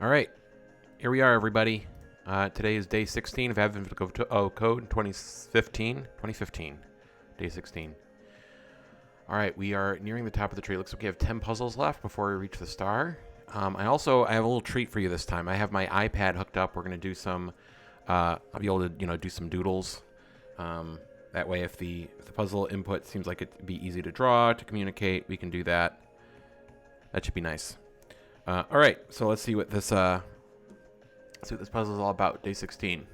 All right, here we are, everybody. Today is day 16 of Advent Code 2015. Day 16. All right, we are nearing the top of the tree. Looks like we have 10 puzzles left before we reach the star. I have a little treat for you this time. I have my iPad hooked up. We're going to do some, I'll be able to, do some doodles. That way, if the puzzle input seems like it'd be easy to draw, to communicate, we can do that. That should be nice. All right, so let's see what this puzzle is all about. Day 16.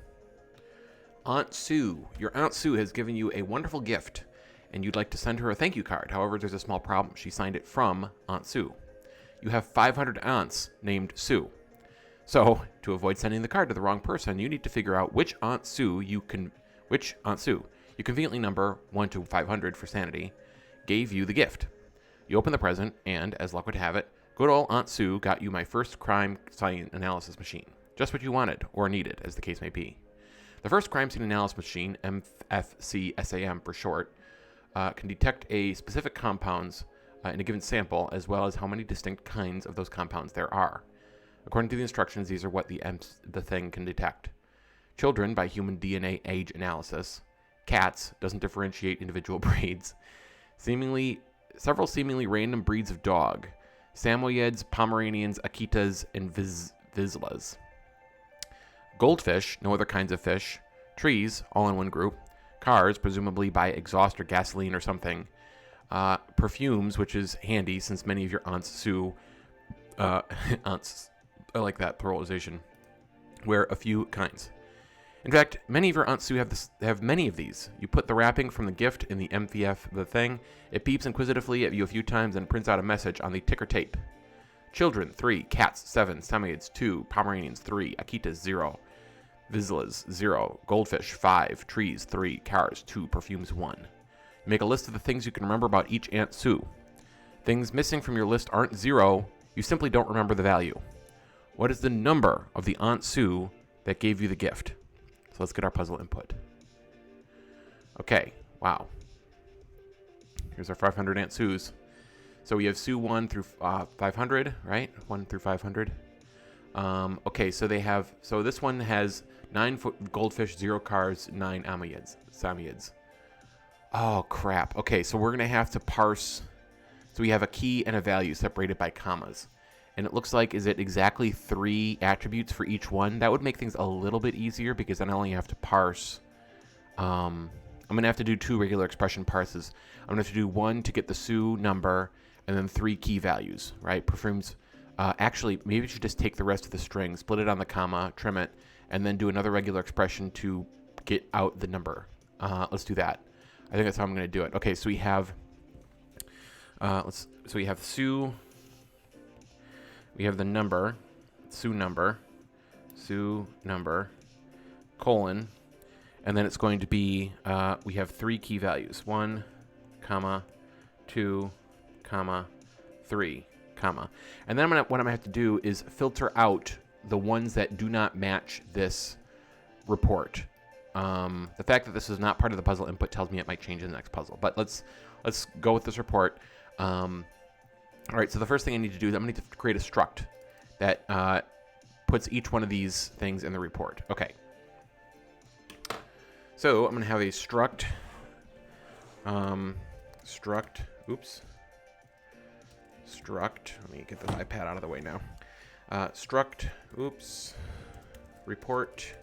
Aunt Sue. Your Aunt Sue has given you a wonderful gift, and you'd like to send her a thank you card. However, there's a small problem. She signed it from Aunt Sue. You have 500 aunts named Sue. So, to avoid sending the card to the wrong person, you need to figure out which Aunt Sue you conveniently number 1 to 500 for sanity, gave you the gift. You open the present, and, as luck would have it, good old Aunt Sue got you my first crime scene analysis machine. Just what you wanted, or needed, as the case may be. The first crime scene analysis machine, MFCSAM for short, can detect a specific compounds in a given sample, as well as how many distinct kinds of those compounds there are. According to the instructions, these are what the thing can detect. Children by human DNA age analysis. Cats doesn't differentiate individual breeds. Several seemingly random breeds of dog. Samoyeds, Pomeranians, Akitas, and Vizslas. Goldfish, no other kinds of fish. Trees, all in one group. Cars, presumably by exhaust or gasoline or something. Perfumes, which is handy since many of your Aunts Sue, aunts, I like that pluralization, wear a few kinds. In fact, many of your Aunts Sue have many of these. You put the wrapping from the gift in the the thing. It peeps inquisitively at you a few times and prints out a message on the ticker tape. Children, 3. Cats, 7. Samoyeds, 2. Pomeranians, 3. Akitas, 0. Vizslas, 0. Goldfish, 5. Trees, 3. Cars, 2. Perfumes, 1. Make a list of the things you can remember about each Aunt Sue. Things missing from your list aren't 0. You simply don't remember the value. What is the number of the Aunt Sue that gave you the gift? So let's get our puzzle input. Okay, wow. Here's our 500 Aunt Sues. So we have Sue 1 through 500, right? 1 through 500. Okay, so this one has 9 goldfish, 0 cars, 9 Samoyeds. Oh, crap. Okay, so we're going to have to parse. So we have a key and a value separated by commas. And it looks like, is it exactly 3 attributes for each one? That would make things a little bit easier because then I only have to parse. I'm going to have to do 2 regular expression parses. I'm going to have to do 1 to get the Sue number, and then 3 key values, right? Perfumes. Actually, maybe we should just take the rest of the string, split it on the comma, trim it, and then do another regular expression to get out the number. Let's do that. I think that's how I'm going to do it. Okay, so we have Sue. We have the number, Sue number, colon, and then it's going to be, we have 3 key values, 1, comma, 2, comma, 3, comma. And then what I'm going to have to do is filter out the ones that do not match this report. The fact that this is not part of the puzzle input tells me it might change in the next puzzle. But let's go with this report. All right, so the first thing I need to do is I'm going to create a struct that puts each one of these things in the report. Okay. So I'm going to have a struct. Struct. Let me get the iPad out of the way now. Struct. Report.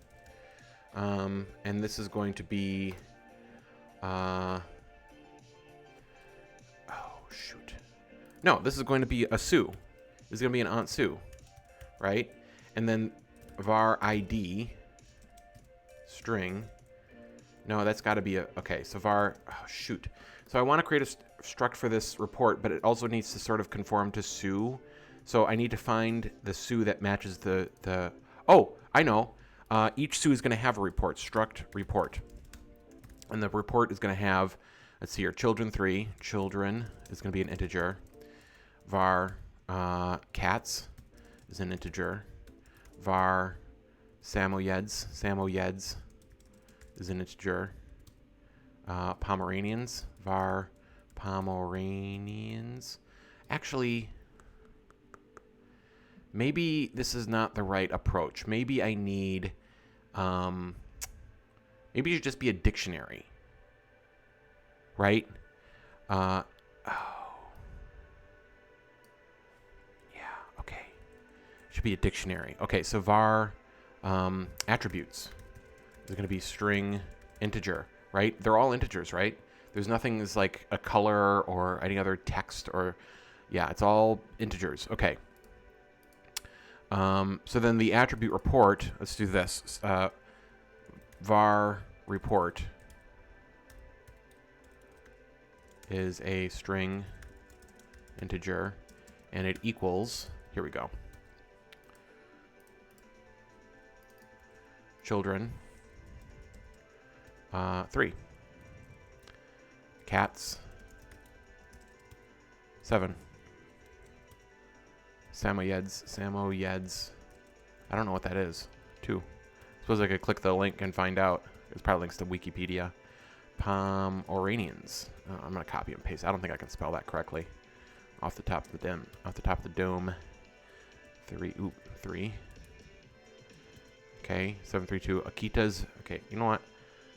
And this is going to be. Oh shoot. No, this is going to be a Sue. This is going to be an Aunt Sue, right? And then var ID string. No, that's got to be okay. So var. Oh shoot. So I want to create a struct for this report, but it also needs to sort of conform to Sue. So I need to find the Sue that matches the. Oh, I know. Each Sue is going to have a report. Struct report, and the report is going to have. Let's see here. Children 3. Children is going to be an integer. Var cats is an integer. Var Samoyeds is an integer. Pomeranians. Var Pomeranians. Actually, maybe this is not the right approach. Maybe I need, maybe it should just be a dictionary, right? Oh, yeah, okay. Should be a dictionary. Okay, so var attributes is going to be string integer, right? They're all integers, right? There's nothing that's like a color or any other text or, yeah, it's all integers. Okay. So then the attribute report, let's do this. Var report is a string integer, and it equals, here we go, children, 3. Cats, 7. Samoyeds. I don't know what that is. 2. Suppose I could click the link and find out. It's probably links to Wikipedia. Pomeranians. Oh, I'm gonna copy and paste. I don't think I can spell that correctly. Off the top of the dome. 3. Okay, 732. Akitas. Okay, you know what?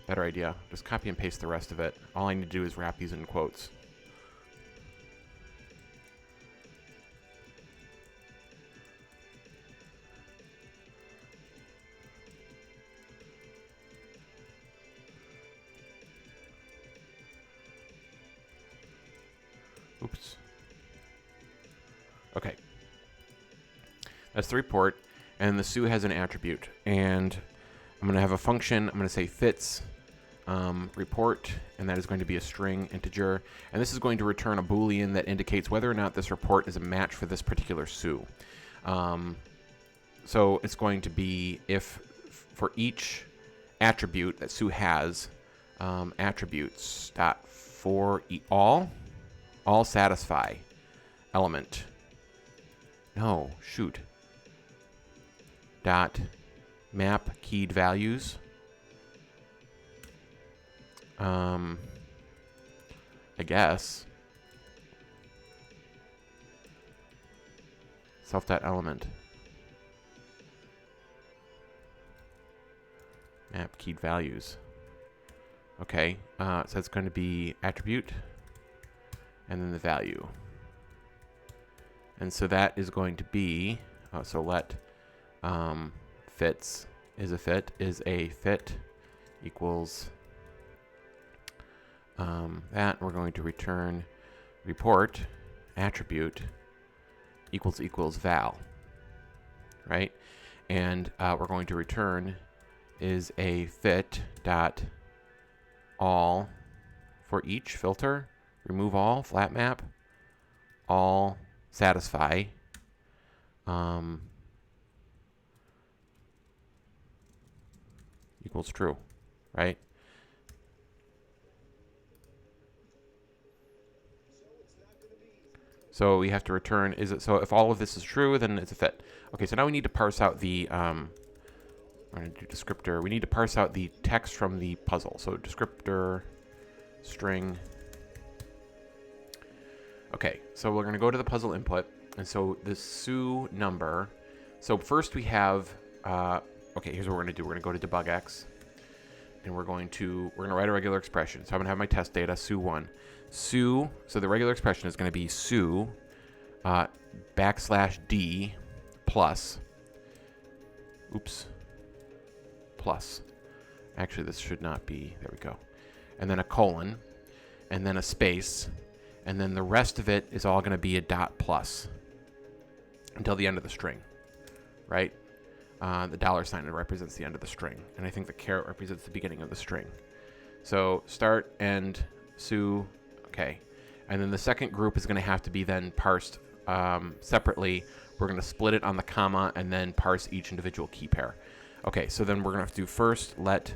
Better idea. Just copy and paste the rest of it. All I need to do is wrap these in quotes. Oops. Okay. That's the report, and the Sioux has an attribute, and I'm going to have a function. I'm going to say fits report, and that is going to be a string integer, and this is going to return a Boolean that indicates whether or not this report is a match for this particular Sioux. So it's going to be if for each attribute that Sioux has, attributes dot for all satisfy element. No, shoot. Dot map keyed values. I guess. Self.element. Map keyed values. Okay, so it's going to be attribute and then the value. And so that is going to be, so let fits is a fit equals that. We're going to return report attribute equals val, right? And we're going to return is a fit dot all for each filter, remove all, flat map, all satisfy, equals true, right? So we have to return, so if all of this is true, then it's a fit. Okay, so now we need to parse out the, we're going to do descriptor. We need to parse out the text from the puzzle. So descriptor, string. Okay, so we're going to go to the puzzle input. And so the Sioux number. So first we have, okay, here's what we're going to do. We're going to go to debugX. And we're going to write a regular expression. So I'm going to have my test data, Sioux1. Sioux, so the regular expression is going to be Sioux \d plus, plus. Actually, this should not be, there we go. And then a colon, and then a space, and then the rest of it is all going to be a dot plus until the end of the string, right? The $sign represents the end of the string, and I think the caret represents the beginning of the string. So start, end, Sioux, okay. And then the second group is going to have to be then parsed separately. We're going to split it on the comma and then parse each individual key pair. Okay, so then we're going to have to do first let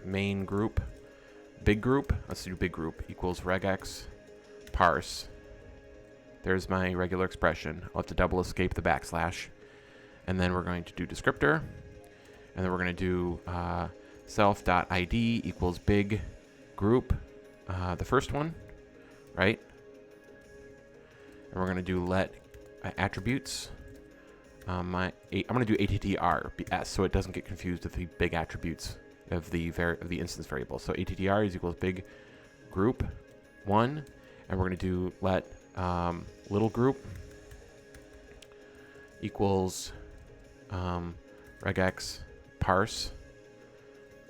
main group, big group, let's do big group, equals regex parse. There's my regular expression. I'll have to double escape the backslash. And then we're going to do descriptor. And then we're going to do self.id equals big group, the first one, right? And we're going to do let attributes. I'm going to do attr so it doesn't get confused with the big attributes of the instance variable. So attr is equals big group 1, and we're going to do let little group equals regex parse.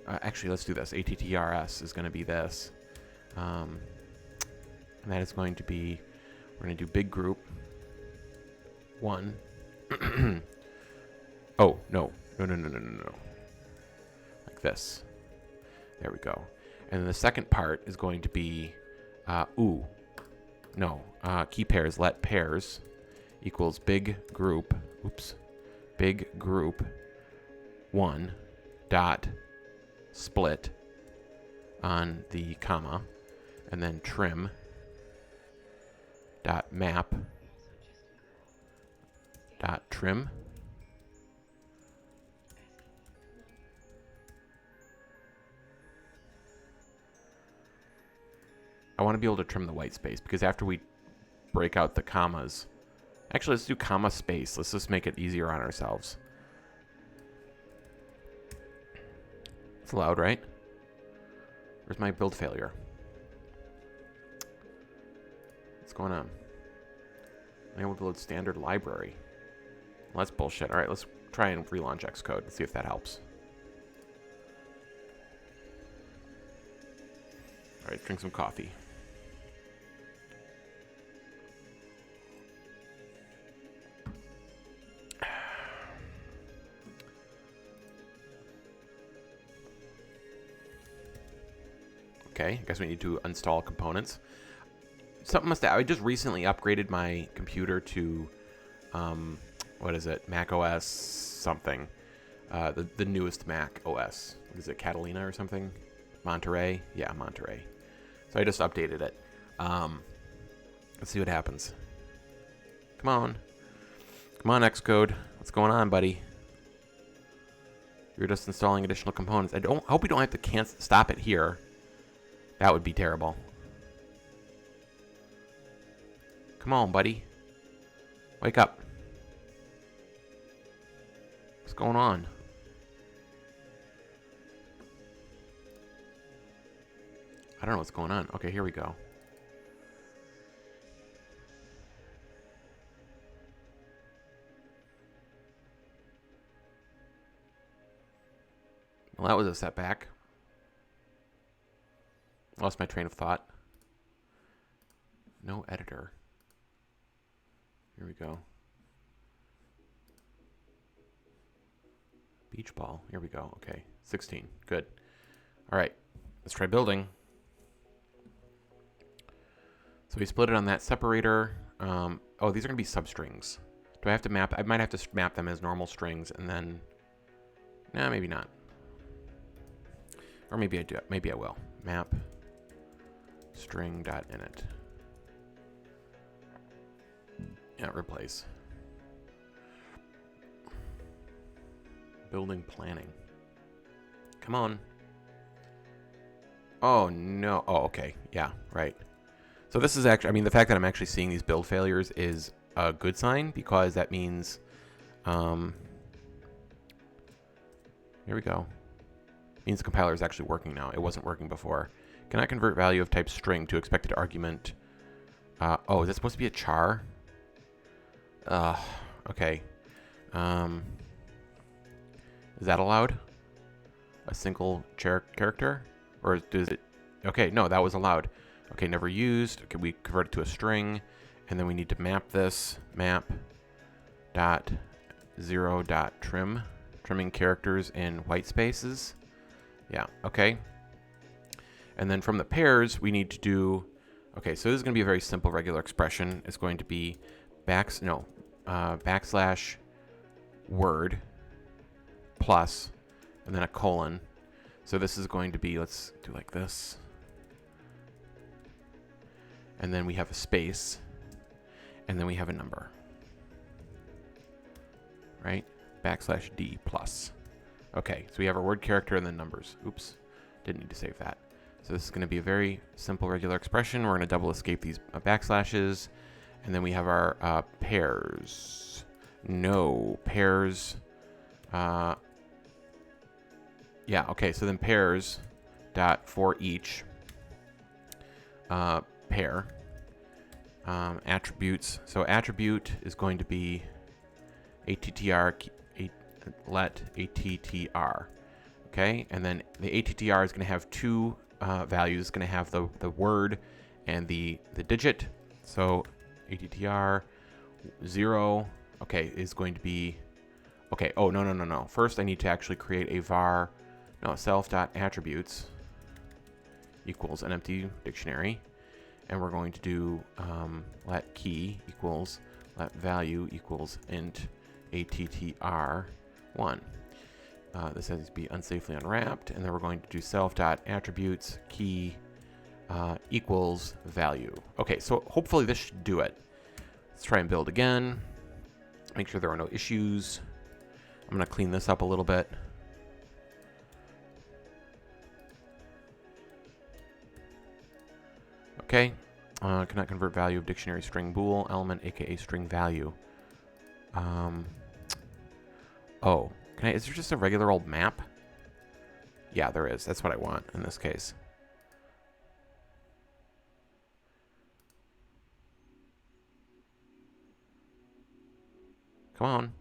Actually, let's do this. Attrs is going to be this. And that is going to be, we're going to do big group 1. Oh, no. Like this. There we go. And then the second part is going to be, key pairs, let pairs equals big group 1 dot split on the comma, and then trim dot map dot trim I want to be able to trim the white space, because after we break out the commas, actually let's do comma space. Let's just make it easier on ourselves. It's allowed, right? Where's my build failure? What's going on? Unable to load standard library. Well, that's bullshit. All right, let's try and relaunch Xcode. Let's see if that helps. All right, drink some coffee. Okay, I guess we need to install components. Something must have, I just recently upgraded my computer to, what is it, Mac OS something. The newest Mac OS. What is it, Catalina or something? Monterey? Yeah, Monterey. So I just updated it. Let's see what happens. Come on. Come on, Xcode. What's going on, buddy? You're just installing additional components. I hope we don't have to stop it here. That would be terrible. Come on, buddy. Wake up. What's going on? I don't know what's going on. Okay, here we go. Well, that was a setback. Lost my train of thought. No editor. Here we go. Beach ball. Here we go. Okay. 16. Good. All right. Let's try building. So we split it on that separator. Oh, these are going to be substrings. Do I have to map? I might have to map them as normal strings and then... Nah, maybe not. Or maybe I do. Maybe I will. Map string.init. Yeah, replace. Building planning. Come on. Oh, no. Oh, okay. Yeah, right. So this is actually, I mean, the fact that I'm actually seeing these build failures is a good sign, because that means, here we go. Means the compiler is actually working now. It wasn't working before. Cannot convert value of type string to expected argument. Oh, is that supposed to be a char? Okay. Is that allowed? A single character? Or does it... Okay, no, that was allowed. Okay, never used. Okay, we convert it to a string. And then we need to map this. Map dot 0 dot trim. Trimming characters in white spaces. Yeah, okay. And then from the pairs, we need to do... Okay, so this is going to be a very simple regular expression. It's going to be backslash word plus, and then a colon. So this is going to be, let's do like this. And then we have a space. And then we have a number. Right? Backslash D plus. Okay, so we have our word character and then numbers. Oops, didn't need to save that. So this is going to be a very simple regular expression. We're going to double escape these backslashes. And then we have our pairs. No, pairs. Yeah, okay, so then pairs dot for each pair. Attributes. So attribute is going to be attr let attr. Okay, and then the attr is going to have two values. It's going to have the word and the digit. So attr 0, okay, is going to be, okay, oh, no. First I need to actually create a var, no, self.attributes equals an empty dictionary. And we're going to do let key equals let value equals int attr1. This has to be unsafely unwrapped, and then we're going to do self.attributes key equals value. Okay, so hopefully this should do it. Let's try and build again. Make sure there are no issues. I'm going to clean this up a little bit. Okay. Cannot convert value of dictionary string bool element, aka string value. Oh, is there just a regular old map? Yeah, there is. That's what I want in this case. Come on.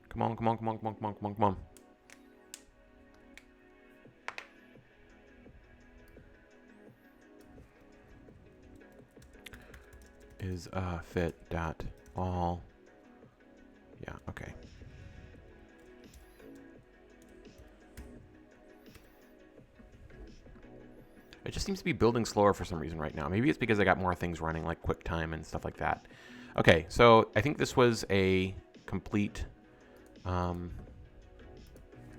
Is fit dot all. Yeah, okay. It just seems to be building slower for some reason right now. Maybe it's because I got more things running like QuickTime and stuff like that. Okay, so I think this was a complete. Okay,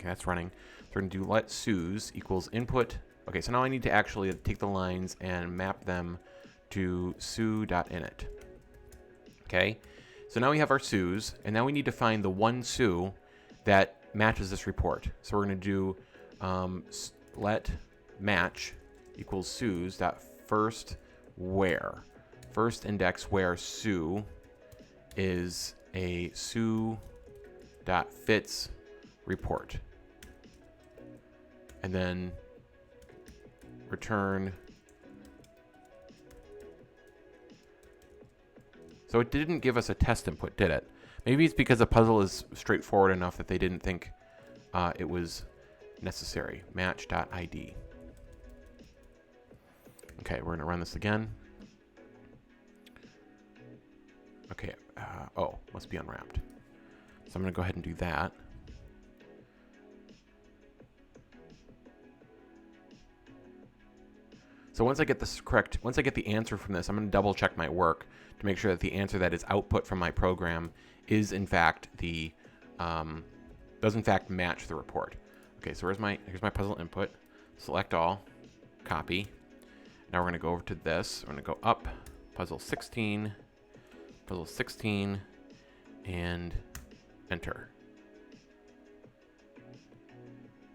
that's running. So we're going to do let SUSE equals input. Okay, so now I need to actually take the lines and map them to su.init. Okay, so now we have our SUSE, and now we need to find the one SU that matches this report. So we're going to do let match equals SUSE.first where. First index where SU is a SU.fits report. And then return. So it didn't give us a test input, did it? Maybe it's because the puzzle is straightforward enough that they didn't think it was necessary. Match.id. Okay, we're going to run this again. Okay, oh, must be unwrapped. So I'm going to go ahead and do that. So once I get this correct, once I get the answer from this, I'm going to double check my work to make sure that the answer that is output from my program is in fact the, does in fact match the report. Okay, so here's my puzzle input. Select all, copy. Now we're going to go over to this. We're going to go up, puzzle 16, and enter.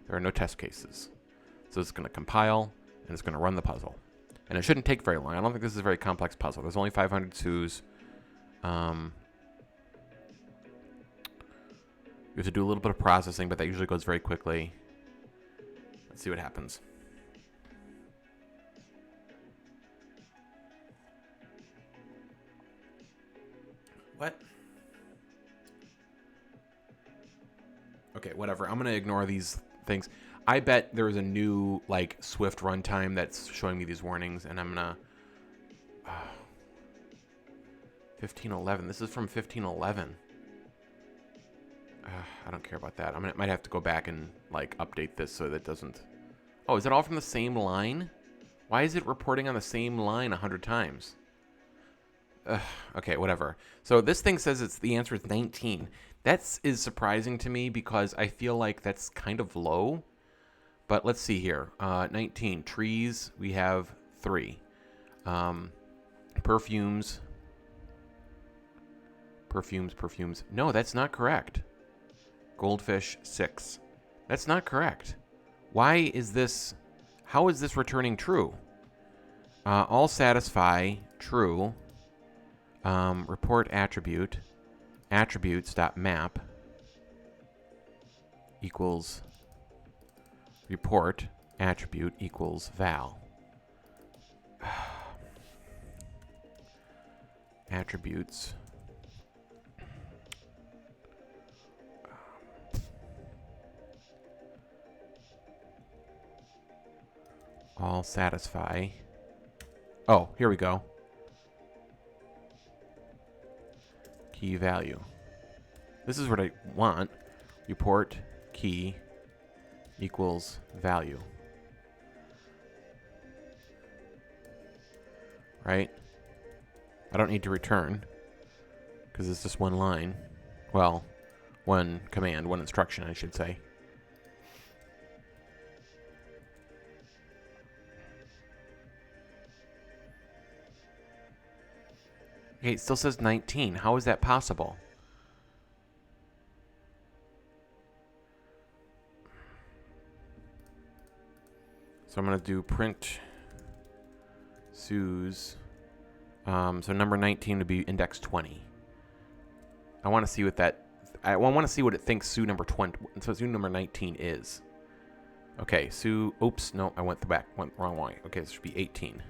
There are no test cases. So it's going to compile, and it's going to run the puzzle. And it shouldn't take very long. I don't think this is a very complex puzzle. There's only 500 SUs. You have to do a little bit of processing, but that usually goes very quickly. Let's see what happens. What? Okay, whatever. I'm going to ignore these things. I bet there is a new, like, Swift runtime that's showing me these warnings, and I'm going to... 1511. This is from 1511. I don't care about that. I might have to go back and, like, update this so that it doesn't... Oh, is it all from the same line? Why is it reporting on the same line 100 times? Okay, whatever. So this thing says the answer is 19. That is surprising to me because I feel like that's kind of low. But let's see here. 19. Trees, we have 3. Perfumes. No, that's not correct. Goldfish, 6. That's not correct. Why is this... How is this returning true? All satisfy, true. report attribute, attributes.map equals report attribute equals val. Attributes. All satisfy. Oh, here we go. Key value. This is what I want. Report key equals value. Right? I don't need to return because it's just one line. Well, one command, one instruction, I should say. Okay, it still says 19. How is that possible? So I'm going to do print Sue's. So number 19 would be index 20. I want to see what that... I want to see what it thinks Sue number 20... So Sue number 19 is. Okay, Sue... Oops, no, I went wrong way. Okay, this should be 18.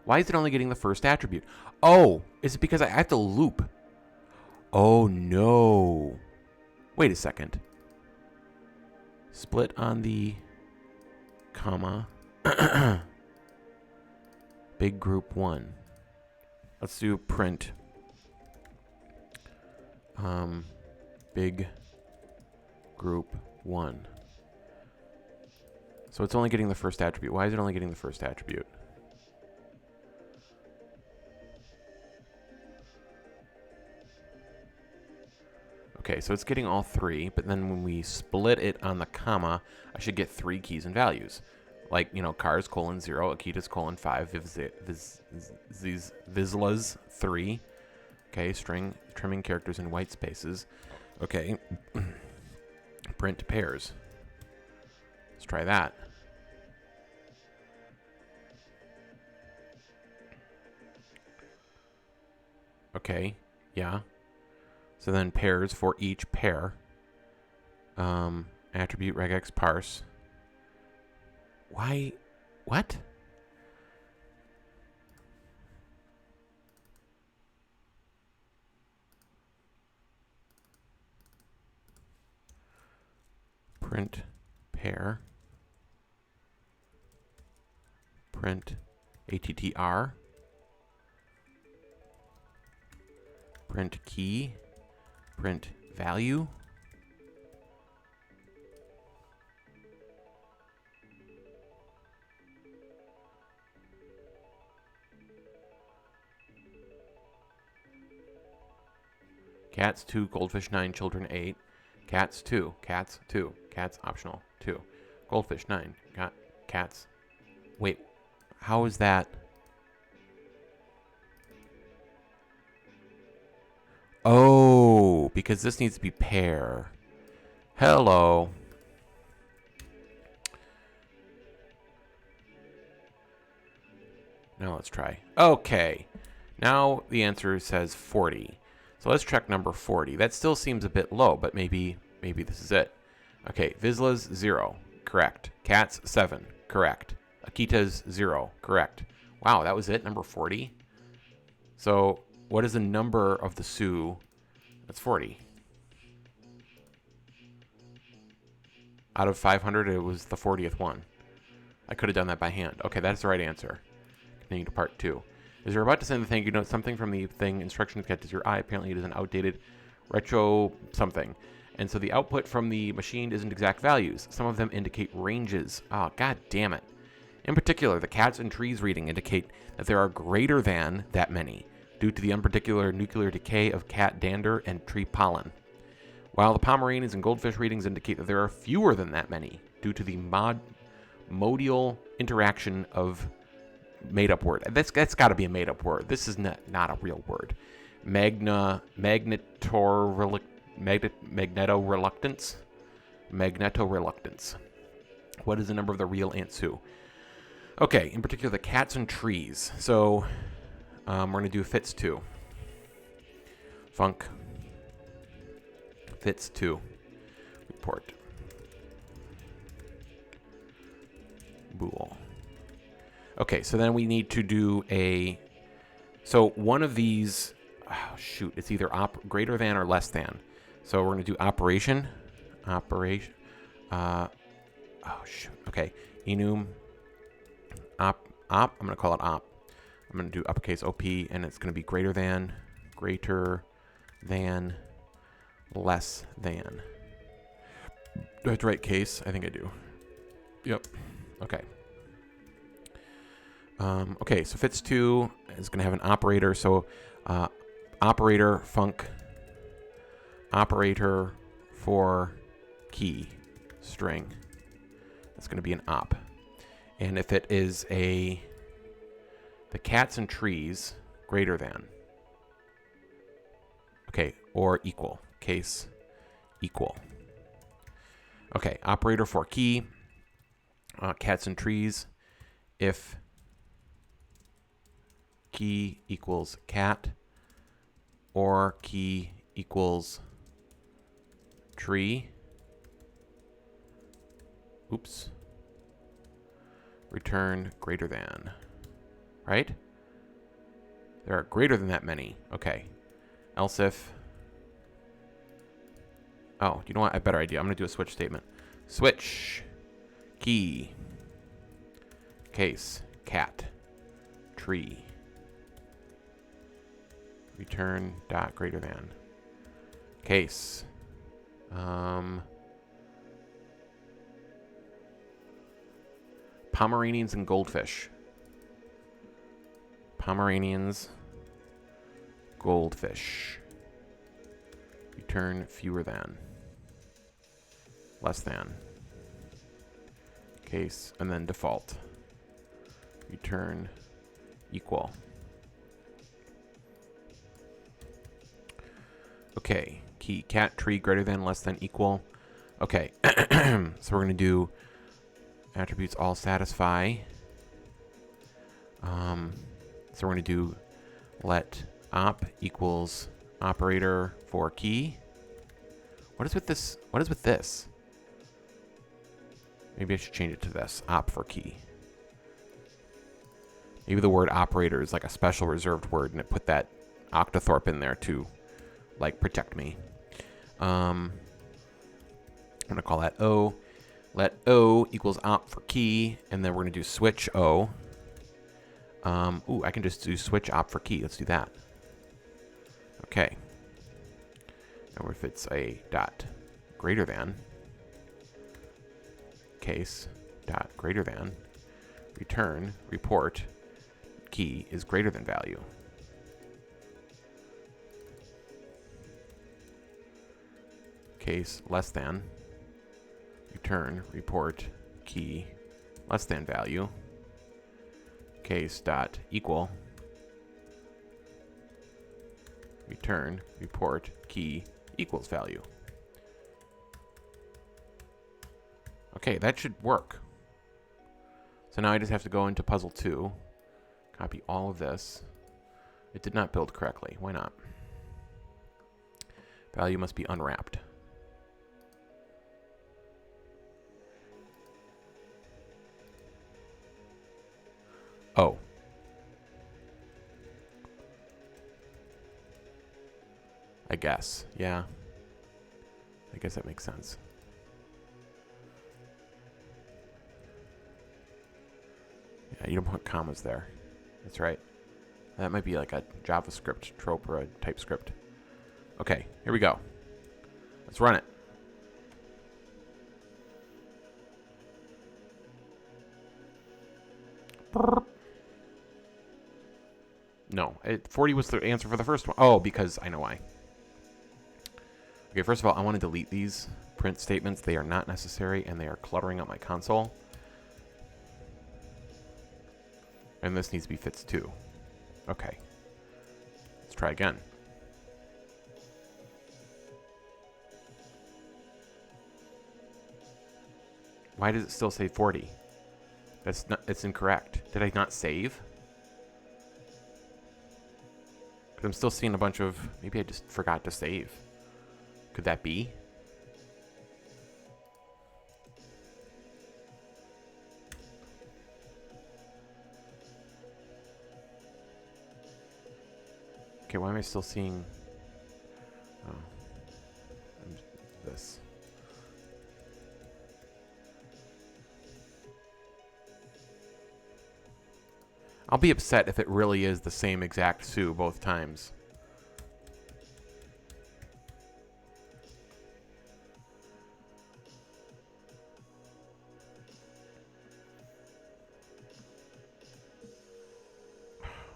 Why is it only getting the first attribute? Oh, is it because I have to loop? Oh, no. Wait a second. Split on the comma. Big group 1. Let's do print. Big group 1. So it's only getting the first attribute. Why is it only getting the first attribute? Okay, so it's getting all three, but then when we split it on the comma, I should get 3 keys and values. Like, you know, cars, :0, Akitas, :5, Vizslas, 3. Okay, string, trimming characters in white spaces. Okay, print pairs. Let's try that. Okay, yeah. So then pairs for each pair. Attribute regex parse. Why? What? Print pair. Print attr. Print key. Print value. Cats 2, goldfish 9, children 8. Cats 2, cats 2, cats optional 2. Goldfish 9, got cats. Wait, how is that? Oh, because this needs to be pair. Hello. Now let's try. Okay. Now the answer says 40. So let's check number 40. That still seems a bit low, but maybe this is it. Okay, Vizslas 0, correct. Cats 7, correct. Akitas 0, correct. Wow, that was it, number 40. So what is the number of the Sioux? That's 40. Out of 500, it was the 40th one. I could have done that by hand. Okay, that's the right answer. Continuing to part 2. As you're about to send the thank you note, something from the thing instructions catches your eye. Apparently it is an outdated retro something. And so the output from the machine isn't exact values. Some of them indicate ranges. Oh, god damn it. In particular, the cats and trees reading indicate that there are greater than that many, due to the unparticular nuclear decay of cat dander and tree pollen. While the Pomeranians and goldfish readings indicate that there are fewer than that many, due to the modial interaction of made-up word. That's got to be a made-up word. This is not a real word. Magnetoreluctance. Magnetoreluctance. What is the number of the real Aunt Sue? Okay, in particular, the cats and trees. So We're going to do fits to. Func fits to report. Bool. Okay, so then we need to do so one of these, oh shoot, it's either greater than or less than. So we're going to do operation, oh shoot, okay, enum, I'm going to call it op. I'm going to do uppercase OP, and it's going to be greater than, less than. Do I have to write case? I think I do. Yep. Okay. Okay, so fits to is going to have an operator. So operator func operator for key string. That's going to be an op. And if it is the cats and trees greater than. Okay, or equal. Case equal. Okay, operator for key, cats and trees. If key equals cat or key equals tree. Oops. Return greater than. Right? There are greater than that many. Okay. Else if. Oh, you know what? I have a better idea. I'm going to do a switch statement. Switch. Key. Case. Cat. Tree. Return dot greater than. Case. Pomeranians and goldfish. Pomeranians. Goldfish. Return fewer than. Less than. Case, and then default. Return equal. Okay, key, cat, tree, greater than, less than, equal. Okay, so we're going to do attributes all satisfy. So we're going to do let op equals operator for key. What is with this? What is with this? Maybe I should change it to this, op for key. Maybe the word operator is like a special reserved word, and it put that octothorpe in there to, like, protect me. I'm going to call that O. Let O equals op for key, and then we're going to do switch O. I can just do switch op for key. Let's do that. Okay. Now if it's a dot greater than, case dot greater than, return, report, key is greater than value. Case less than, return, report, key less than value. Case dot equal, return, report, key equals value. Okay, that should work. So now I just have to go into puzzle 2, copy all of this. It did not build correctly. Why not? Value must be unwrapped. Oh. I guess. Yeah. I guess that makes sense. Yeah, you don't put commas there. That's right. That might be like a JavaScript trope or a TypeScript. Okay, here we go. Let's run it. No, 40 was the answer for the first one. Oh, because I know why. Okay, first of all, I want to delete these print statements. They are not necessary, and they are cluttering up my console. And this needs to be fits too. Okay. Let's try again. Why does it still say 40? It's incorrect. Did I not save? But I'm still seeing a bunch of... Maybe I just forgot to save. Could that be? Okay, why am I still seeing... Oh. This. I'll be upset if it really is the same exact Sioux both times.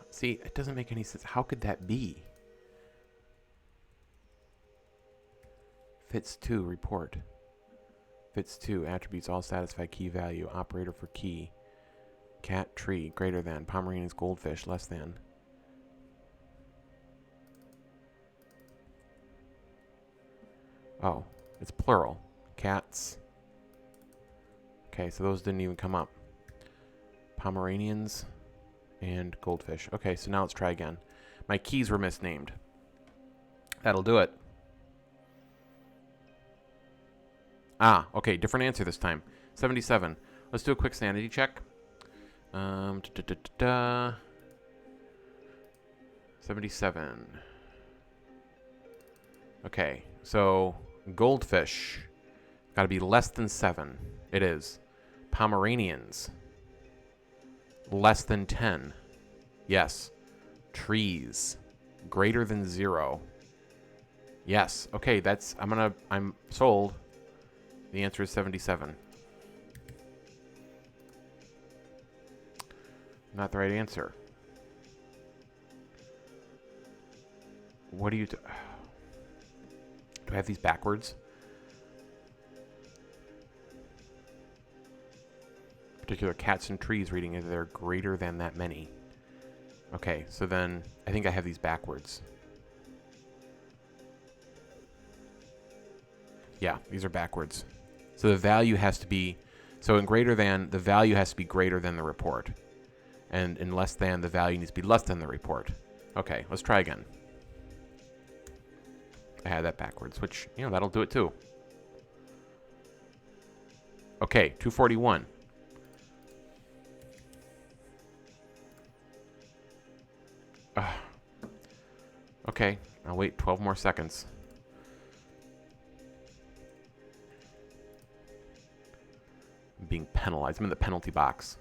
See, it doesn't make any sense. How could that be? Fits 2, report. Fits 2, attributes all satisfy key value. Operator for key. Cat, tree, greater than. Pomeranian's goldfish, less than. Oh, it's plural. Cats. Okay, so those didn't even come up. Pomeranians and goldfish. Okay, so now let's try again. My keys were misnamed. That'll do it. Ah, okay, different answer this time. 77. Let's do a quick sanity check. 77. Okay, so goldfish. Gotta be less than 7. It is. Pomeranians. Less than 10. Yes. Trees. Greater than 0. Yes. Okay, that's... I'm sold. The answer is 77. Not the right answer. What do you... do I have these backwards? Particular cats and trees reading is they're greater than that many. Okay, so then I think I have these backwards. Yeah, these are backwards. So the value has to be... So in greater than, the value has to be greater than the report. And in less than, the value needs to be less than the report. Okay, let's try again. I had that backwards, which, you know, that'll do it too. Okay, 241. Okay, I'll wait 12 more seconds. I'm being penalized. I'm in the penalty box.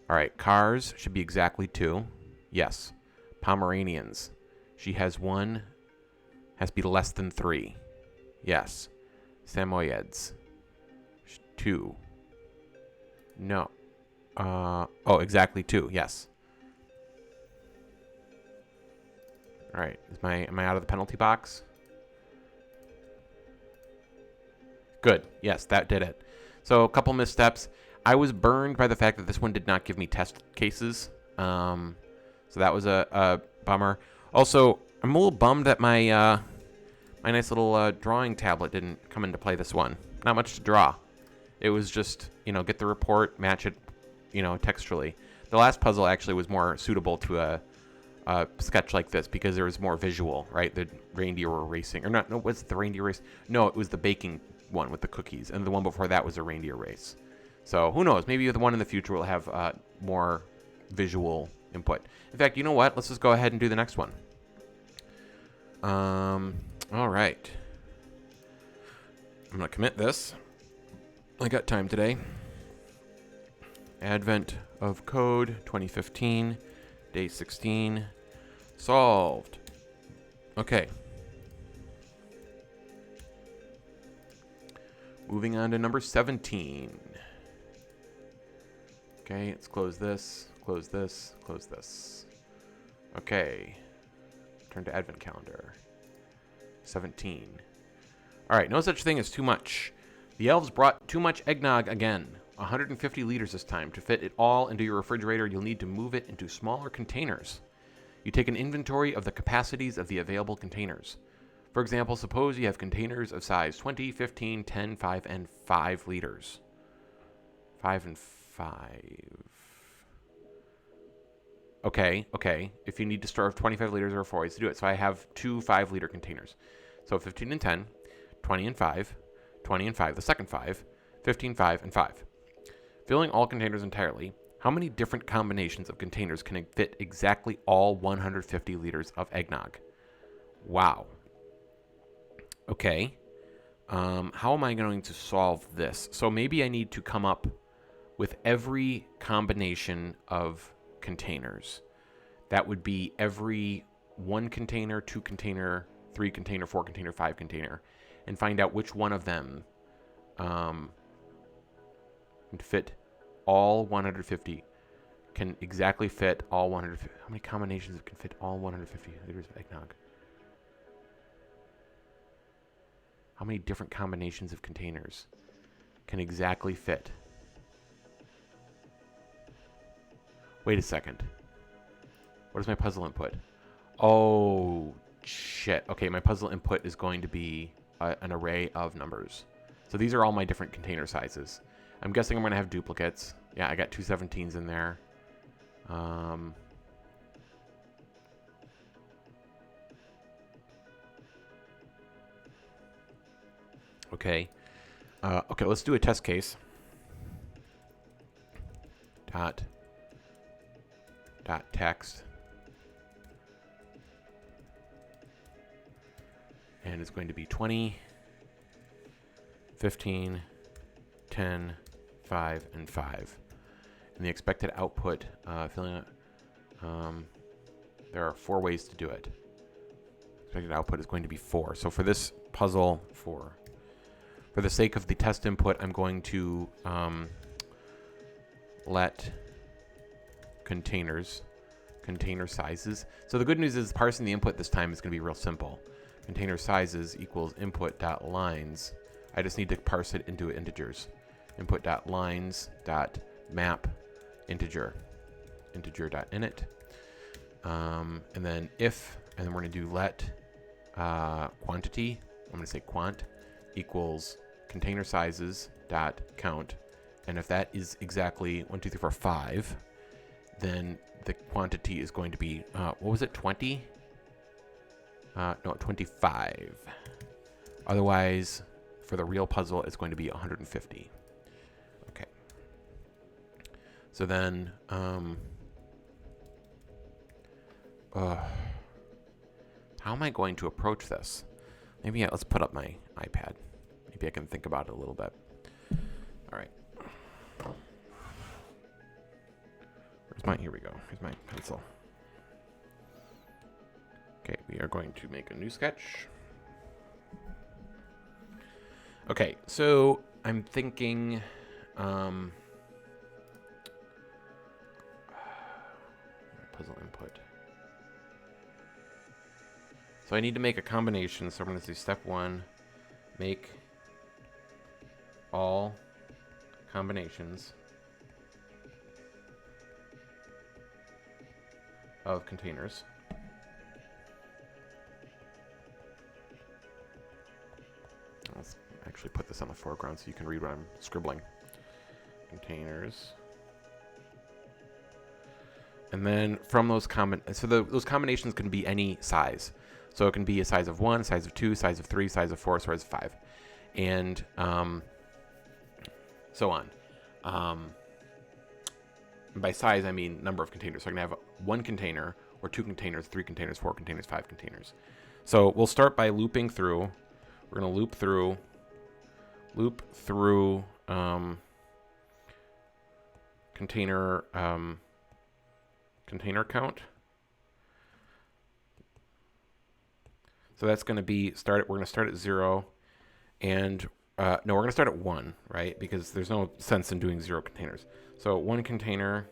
All right, cars should be exactly 2. Yes. Pomeranians. She has 1. Has to be less than 3. Yes. Samoyeds. 2. No. Oh, exactly 2. Yes. All right. Am I out of the penalty box? Good. Yes, that did it. So a couple missteps. I was burned by the fact that this one did not give me test cases. So that was a bummer. Also, I'm a little bummed that my my nice little drawing tablet didn't come into play this one. Not much to draw. It was just, you know, get the report, match it, you know, textually. The last puzzle actually was more suitable to a sketch like this because there was more visual, right? The reindeer were racing. Or not, no, was it the reindeer race? No, it was the baking one with the cookies. And the one before that was a reindeer race. So who knows? Maybe the one in the future will have more visual input. In fact, you know what? Let's just go ahead and do the next one. All right. I'm going to commit this. I got time today. Advent of Code 2015, day 16. Solved. Okay. Moving on to number 17. Okay, let's close this, close this, close this. Okay. Turn to Advent calendar. 17. All right, no such thing as too much. The elves brought too much eggnog again. 150 liters this time. To fit it all into your refrigerator, you'll need to move it into smaller containers. You take an inventory of the capacities of the available containers. For example, suppose you have containers of size 20, 15, 10, 5, and 5 liters. 5 and 5. Okay. If you need to store 25 liters, there are 4 ways to do it. So I have two 5-liter containers. So 15 and 10, 20 and 5, 20 and 5, the second 5, 15, 5, and 5. Filling all containers entirely, how many different combinations of containers can fit exactly all 150 liters of eggnog? Wow. Okay. How am I going to solve this? So maybe I need to come up with every combination of containers. That would be every 1 container, 2 container, 3 container, 4 container, 5 container, and find out which one of them would fit all 150, can exactly fit all 150. How many combinations can fit all 150 liters of eggnog? How many different combinations of containers can exactly fit? Wait a second. What is my puzzle input? Oh, shit. Okay, my puzzle input is going to be an array of numbers. So these are all my different container sizes. I'm guessing I'm going to have duplicates. Yeah, I got 2 17s in there. Okay. Okay, let's do a test case. Dot text. And it's going to be 20, 15, 10, 5, and 5. And the expected output, filling it, there are 4 ways to do it. Expected output is going to be 4. So for this puzzle, 4. For the sake of the test input, I'm going to let container sizes. So the good news is parsing the input this time is going to be real simple. Container sizes equals input.lines. I just need to parse it into integers. Input.lines.map integer. Integer.init. And then if, and then we're going to do let quantity. I'm going to say quant equals container sizes dot count. And if that is exactly 1, 2, 3, 4, 5, then the quantity is going to be, what was it, 20? No, 25. Otherwise, for the real puzzle, it's going to be 150. Okay. So then, how am I going to approach this? Maybe let's put up my iPad. Maybe I can think about it a little bit. All right. Here we go. Here's my pencil. Okay, we are going to make a new sketch. Okay, so I'm thinking, puzzle input. So I need to make a combination. So I'm going to say step 1, make all combinations of containers. Let's actually put this on the foreground so you can read what I'm scribbling. Containers. And then from those those combinations can be any size. So it can be a size of 1, size of 2, size of 3, size of 4, size of 5, and so on. By size, I mean number of containers. So I can have 1 container, or 2 containers, 3 containers, 4 containers, 5 containers. So we'll start by looping through. We're going to loop through container count. So that's going to be we're going to start at 0, and no, we're going to start at 1, right? Because there's no sense in doing 0 containers. So 1 container,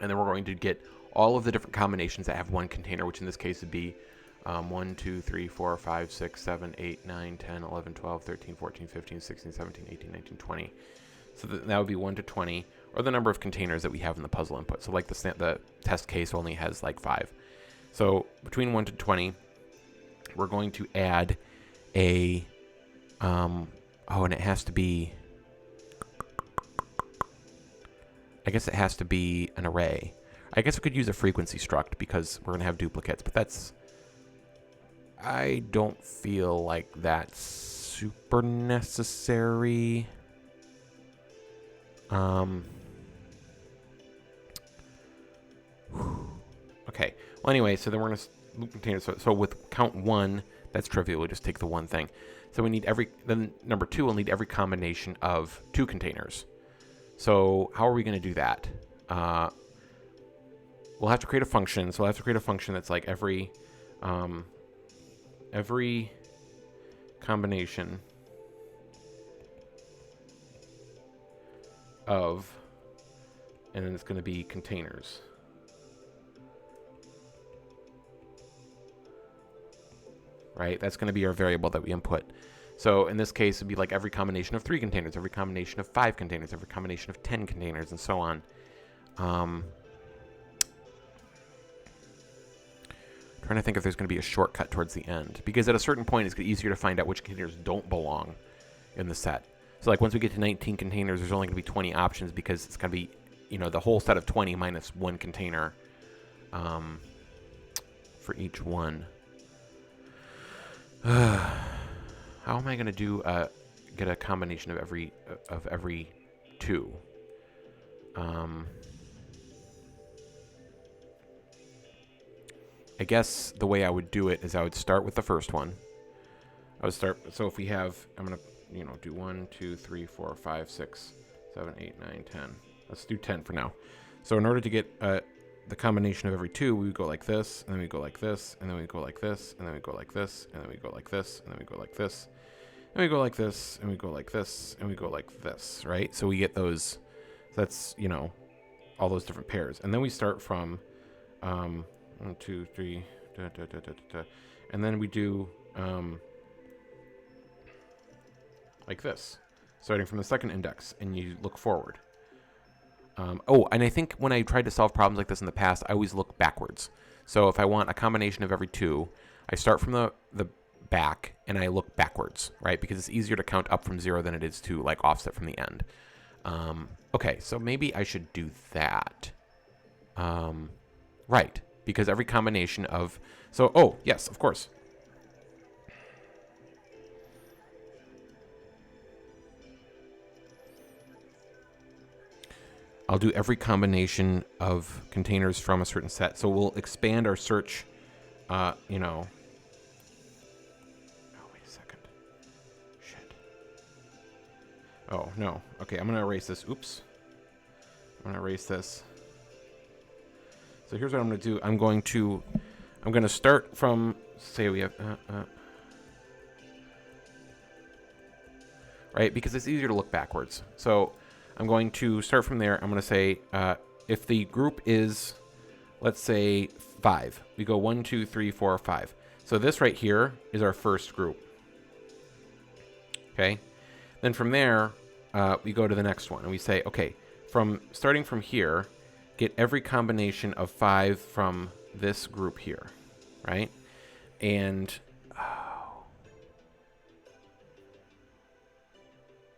and then we're going to get all of the different combinations that have 1 container, which in this case would be 1, 2, 3, 4, 5, 6, 7, 8, 9, 10, 11, 12, 13, 14, 15, 16, 17, 18, 19, 20. So that would be 1 to 20, or the number of containers that we have in the puzzle input. So like the test case only has like 5. So between 1 to 20, we're going to add a, and it has to be, I guess it has to be an array. I guess we could use a frequency struct because we're going to have duplicates, but that's... I don't feel like that's super necessary. Okay. Well, anyway, so then we're going to loop containers. So with count 1, that's trivial. We just take the one thing. So we need then number 2 will need every combination of 2 containers. So how are we going to do that? We'll have to create a function. So we'll have to create a function that's like every combination of, and then it's going to be containers. Right? That's going to be our variable that we input. So in this case, it'd be like every combination of 3 containers, every combination of 5 containers, every combination of 10 containers, and so on. Trying to think if there's going to be a shortcut towards the end, because at a certain point, it's easier to find out which containers don't belong in the set. So like once we get to 19 containers, there's only going to be 20 options because it's going to be, the whole set of 20 minus 1 container for each one. How am I going to do get a combination of every 2? I guess the way I would do it is I would start with the first one. So if we have, I'm going to, do 1, 2, 3, 4, 5, 6, 7, 8, 9, 10. Let's do 10 for now. So in order to get the combination of every 2, we would go like this, and then we go like this, and then we go like this, and then we go like this, and then we go like this, and then we go like this, and we go like this, and we go like this, and we go like this, right? So we get those, that's, all those different pairs. And then we start from 1, 2, 3, and then we do like this, starting from the second index, and you look forward. And I think when I tried to solve problems like this in the past, I always look backwards. So if I want a combination of every 2, I start from the back and I look backwards, right? Because it's easier to count up from 0 than it is to like offset from the end. Okay, so maybe I should do that. Right, because every combination of... So, yes, of course. I'll do every combination of containers from a certain set. So we'll expand our search, Oh, wait a second. Shit. Oh, no. Okay, I'm going to erase this. Oops. I'm going to erase this. So here's what I'm going to do. I'm going to start from, say we have, right? Because it's easier to look backwards. So I'm going to start from there. I'm going to say, if the group is, let's say 5, we go 1, 2, 3, 4, 5. So this right here is our first group. Okay. Then from there, we go to the next one and we say, okay, starting from here, get every combination of 5 from this group here, right? And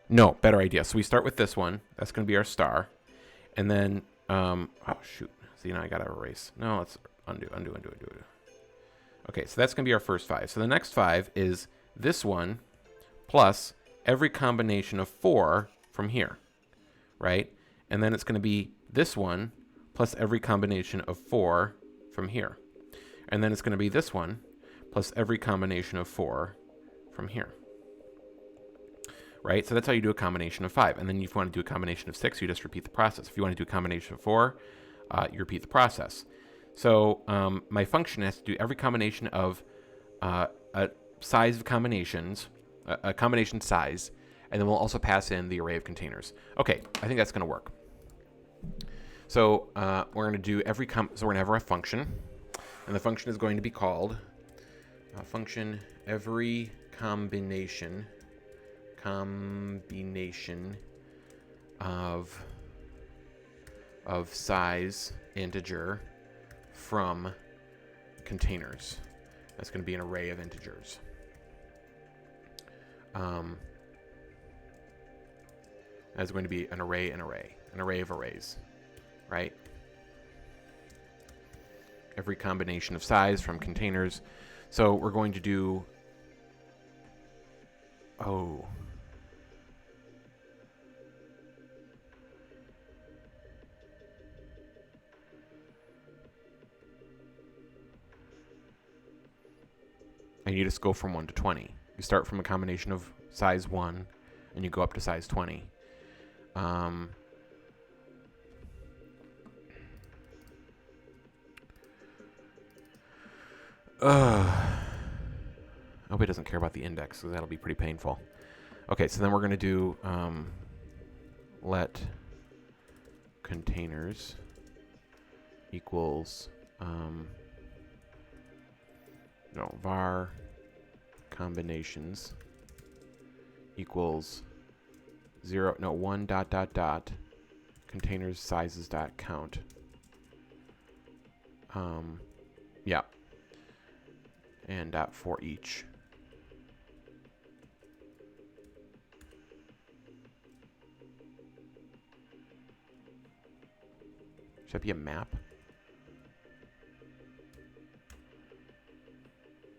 no, better idea. So we start with this one. That's going to be our star. And then, oh, shoot. See, now I got to erase. No, let's undo. Okay, so that's going to be our first 5. So the next 5 is this one plus every combination of 4 from here, right? And then it's going to be this one plus every combination of 4 from here. And then it's going to be this one plus every combination of 4 from here. Right? So that's how you do a combination of 5. And then if you want to do a combination of 6, you just repeat the process. If you want to do a combination of 4, you repeat the process. So my function has to do every combination of a size of combinations, a combination size, and then we'll also pass in the array of containers. Okay, I think that's going to work. So we're going to do so we're going to have our function, and the function is going to be called function every combination of size integer from containers. That's going to be an array of integers. That's going to be an array of arrays, right? every combination of size from containers. So we're going to do, oh, and you just go from 1 to 20. You start from a combination of size 1 and you go up to size 20. I hope it doesn't care about the index, because that'll be pretty painful. Okay, so then we're going to do let containers equals var combinations equals 1 dot dot dot containers sizes dot count. Yeah. And dot for each. Should that be a map?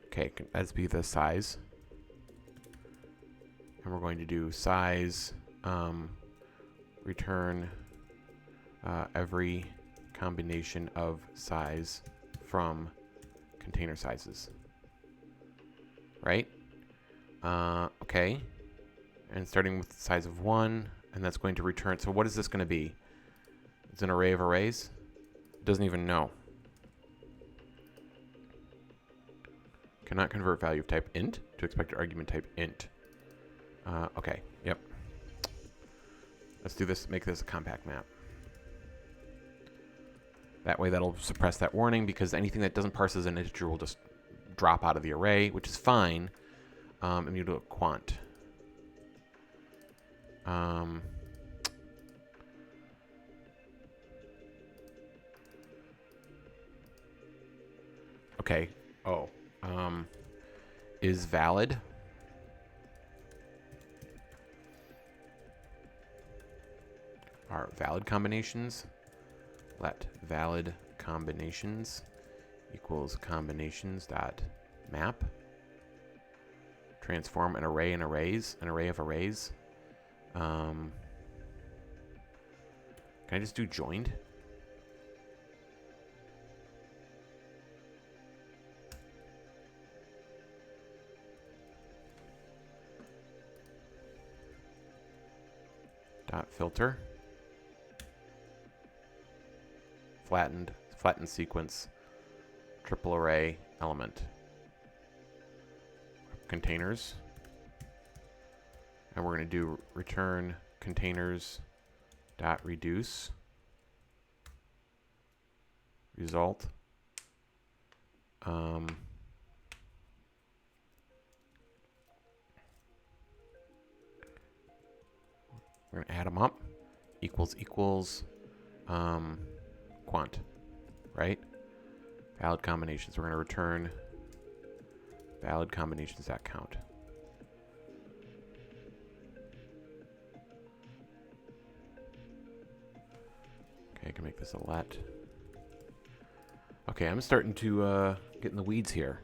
Okay, let's be the size. And we're going to do size return every combination of size from container sizes. Right? Okay. And starting with the size of 1, and that's going to return. So what is this going to be? It's an array of arrays? It doesn't even know. Cannot convert value of type int to expected argument type int. Okay, yep. Let's do this, make this a compact map. That way that'll suppress that warning, because anything that doesn't parse as an integer will just drop out of the array, which is fine. And you do a quant. Okay. Oh. Is valid. Are valid combinations. Let valid combinations equals combinations dot map. Transform an array of arrays. Can I just do joined? Dot filter. Flattened sequence. Triple array element. Containers. And we're going to do return containers dot reduce result. We're going to add them up. Equals quant, right? Valid combinations. We're going to return valid combinations dot count. Okay, I can make this a let. Okay, I'm starting to get in the weeds here.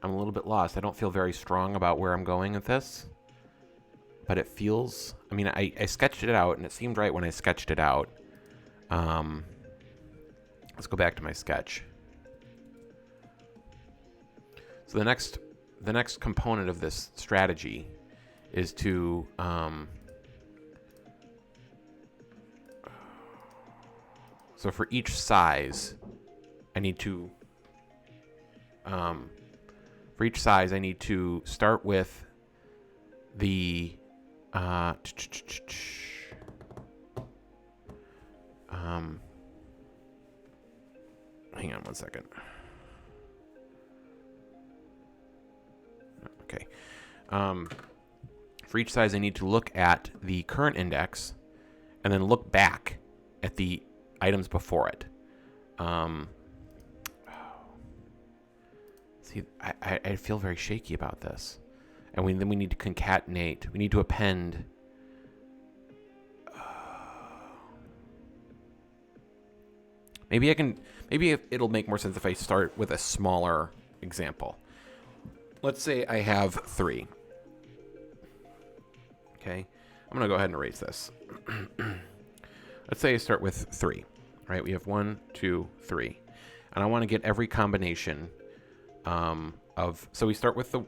I'm a little bit lost. I don't feel very strong about where I'm going with this. But it feels... I mean, I sketched it out, and it seemed right when I sketched it out. Let's go back to my sketch. So the next component of this strategy is to... so for each size, I need to... for each size, I need to start with the... hang on one second. Okay. For each size, I need to look at the current index and then look back at the items before it. See, I feel very shaky about this. And then we need to concatenate. We need to append. Maybe it'll make more sense if I start with a smaller example. Let's say I have 3. Okay, I'm gonna go ahead and erase this. Let's say I start with 3. Right, we have 1, 2, 3, and I want to get every combination of. So we start with the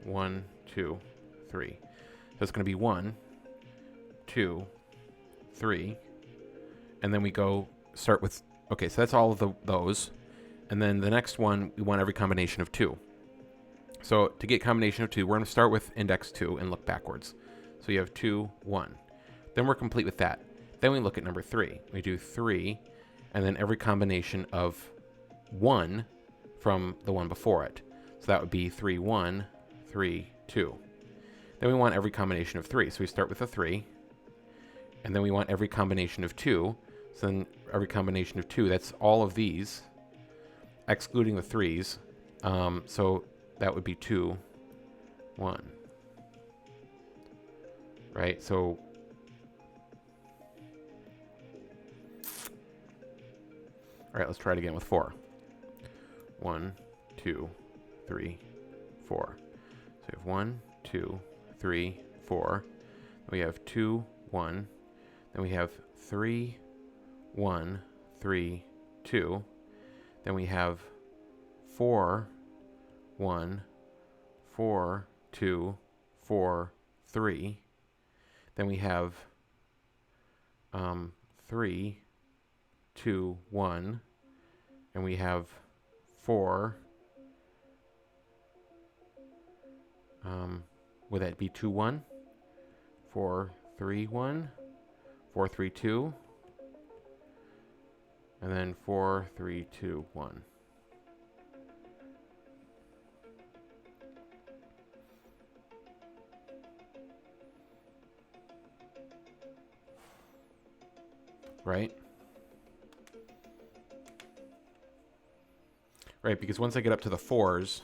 1, 2, 3. So it's going to be 1, 2, 3, and then we go start with. Okay, so that's all of those, and then the next one we want every combination of 2. So to get combination of 2, we're going to start with index 2 and look backwards. So you have 2, 1. Then we're complete with that. Then we look at number 3. We do 3, and then every combination of 1 from the one before it. So that would be 3, 1, 3, 2. Then we want every combination of 3. So we start with a 3, and then we want every combination of 2. So then every combination of 2, that's all of these, excluding the 3s. So that would be 2, 1. Right? So all right, let's try it again with 4. 1, 2, 3, 4. So we have 1, 2, 3, 4. Then we have 2, 1. Then we have 3, 1, 3, 2. Then we have 4, 1, 4, 2, 4, 3. Then we have 3, 2, 1, and we have 4. Would that be 2, 1? 4, 3, 1, 4, 3, 2, and then 4, 3, 2, 1. Right? Right, because once I get up to the 4s,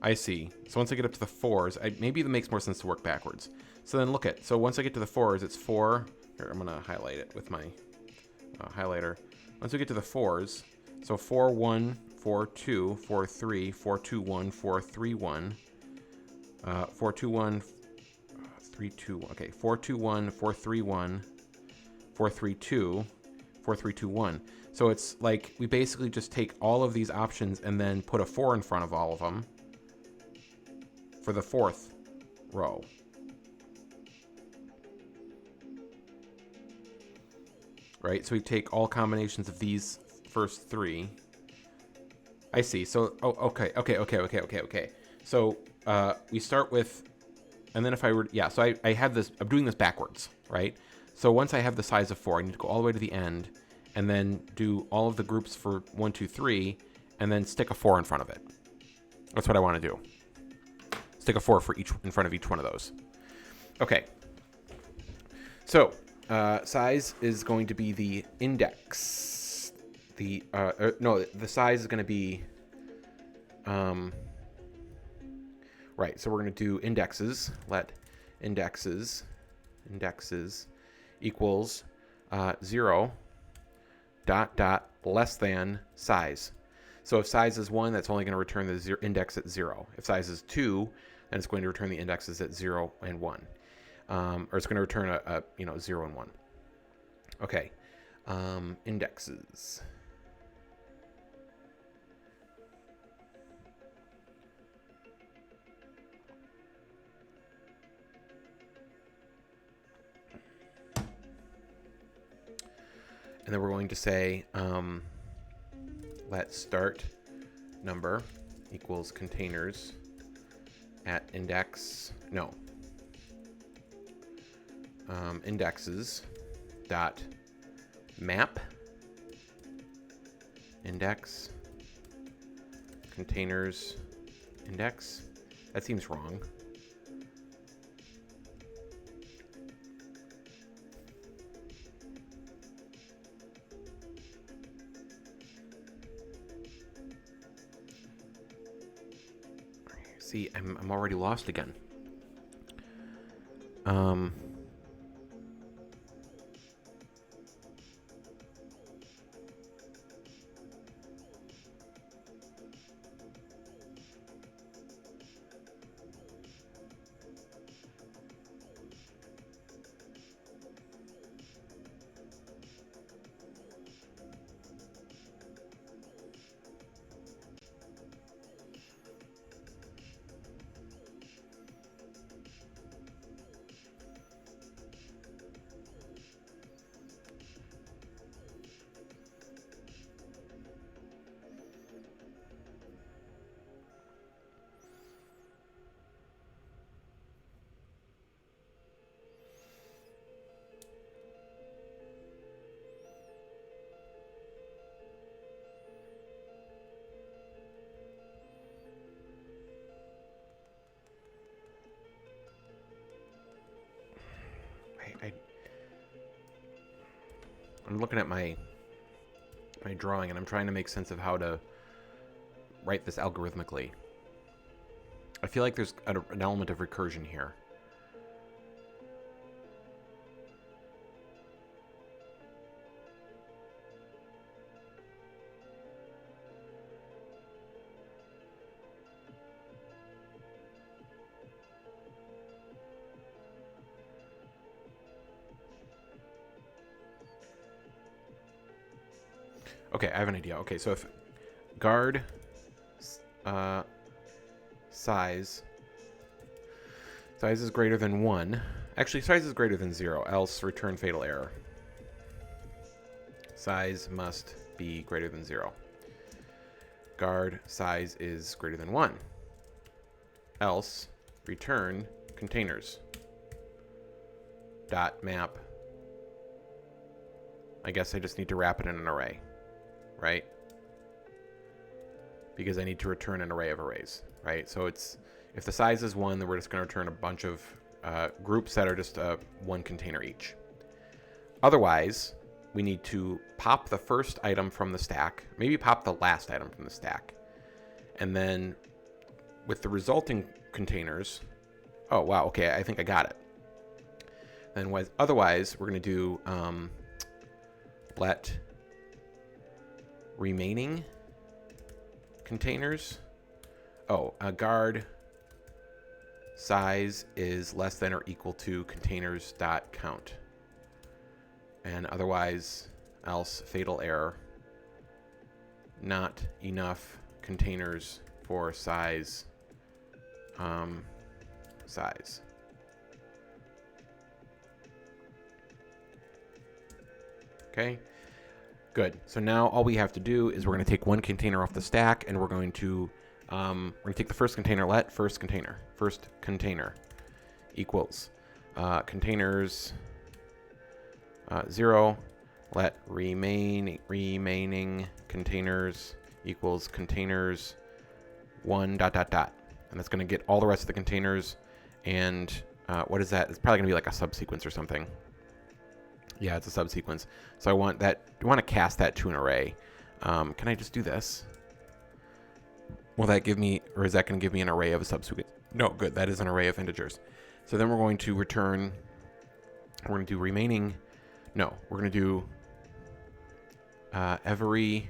I see. So once I get up to the 4s, maybe it makes more sense to work backwards. So then look at, so once I get to the 4s, it's 4. Here, I'm going to highlight it with my highlighter. Once we get to the 4s, so 4, 1, 4, 2, 4, 3, 4, 2, 1, 4, 3, 1, 4, 2, 1, 3, 2, okay, 4, 2, 1, 4, 3, 1, 4, 3, 2, 4, 3, 2, 1. So it's like we basically just take all of these options and then put a 4 in front of all of them for the 4th row. Right, so we take all combinations of these first 3. I see. So, okay. So we start with, and then if I were, yeah, so I have this, I'm doing this backwards, right? So once I have the size of 4, I need to go all the way to the end and then do all of the groups for 1, 2, 3, and then stick a 4 in front of it. That's what I want to do. Stick a 4 for each in front of each one of those. Okay. So size is going to be the index. The size is going to be right. So we're going to do indexes. Let indexes equals 0 ... less than size. So if size is 1, that's only going to return the index at 0. If size is 2, then it's going to return the indexes at 0 and 1. Or it's going to return a 0 and 1. Okay. Indexes. And then we're going to say let start number equals containers at indexes dot map index containers index. That seems wrong. See, I'm already lost again. I'm looking at my drawing, and I'm trying to make sense of how to write this algorithmically. I feel like there's an element of recursion here. Okay, I have an idea. Okay, so if guard size is greater than 1, actually size is greater than 0, else return fatal error. Size must be greater than 0. Guard size is greater than 1, else return containers dot map. I guess I just need to wrap it in an array, right? Because I need to return an array of arrays, right? So it's, if the size is 1, then we're just going to return a bunch of groups that are just one container each. Otherwise, we need to pop the first item from the stack, maybe pop the last item from the stack, and then with the resulting containers, oh wow, okay, I think I got it. Then otherwise, we're going to do let remaining containers. Oh, a guard size is less than or equal to containers dot count, and otherwise else fatal error, not enough containers for size size. Okay, good. So now all we have to do is we're going to take one container off the stack, and we're going to take the first container. Let first container equals containers 0. Let remaining containers equals containers 1 dot dot dot, and that's going to get all the rest of the containers. And what is that? It's probably going to be like a subsequence or something. Yeah, it's a subsequence. So I want to cast that to an array. Can I just do this? Will that give me, or is that going to give me an array of a subsequence? No, good. That is an array of integers. So then we're going to return, we're going to do remaining, no, we're going to do every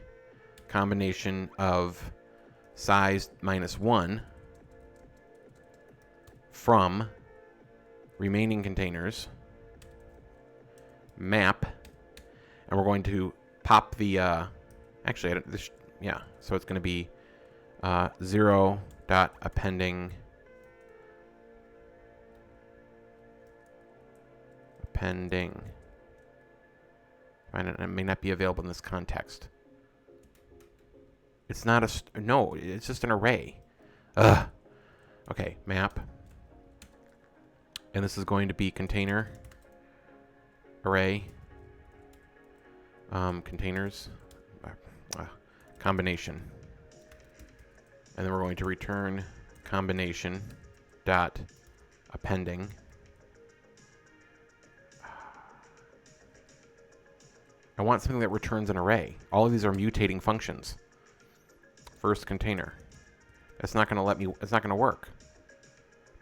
combination of size minus 1 from remaining containers map, and we're going to pop the actually this, yeah, so it's going to be 0 dot appending find it may not be available in this context. It's not a no, it's just an array. Okay, map, and this is going to be container array containers combination, and then we're going to return combination dot appending I want something that returns an array. All of these are mutating functions. First container. That's not going to let me, it's not going to work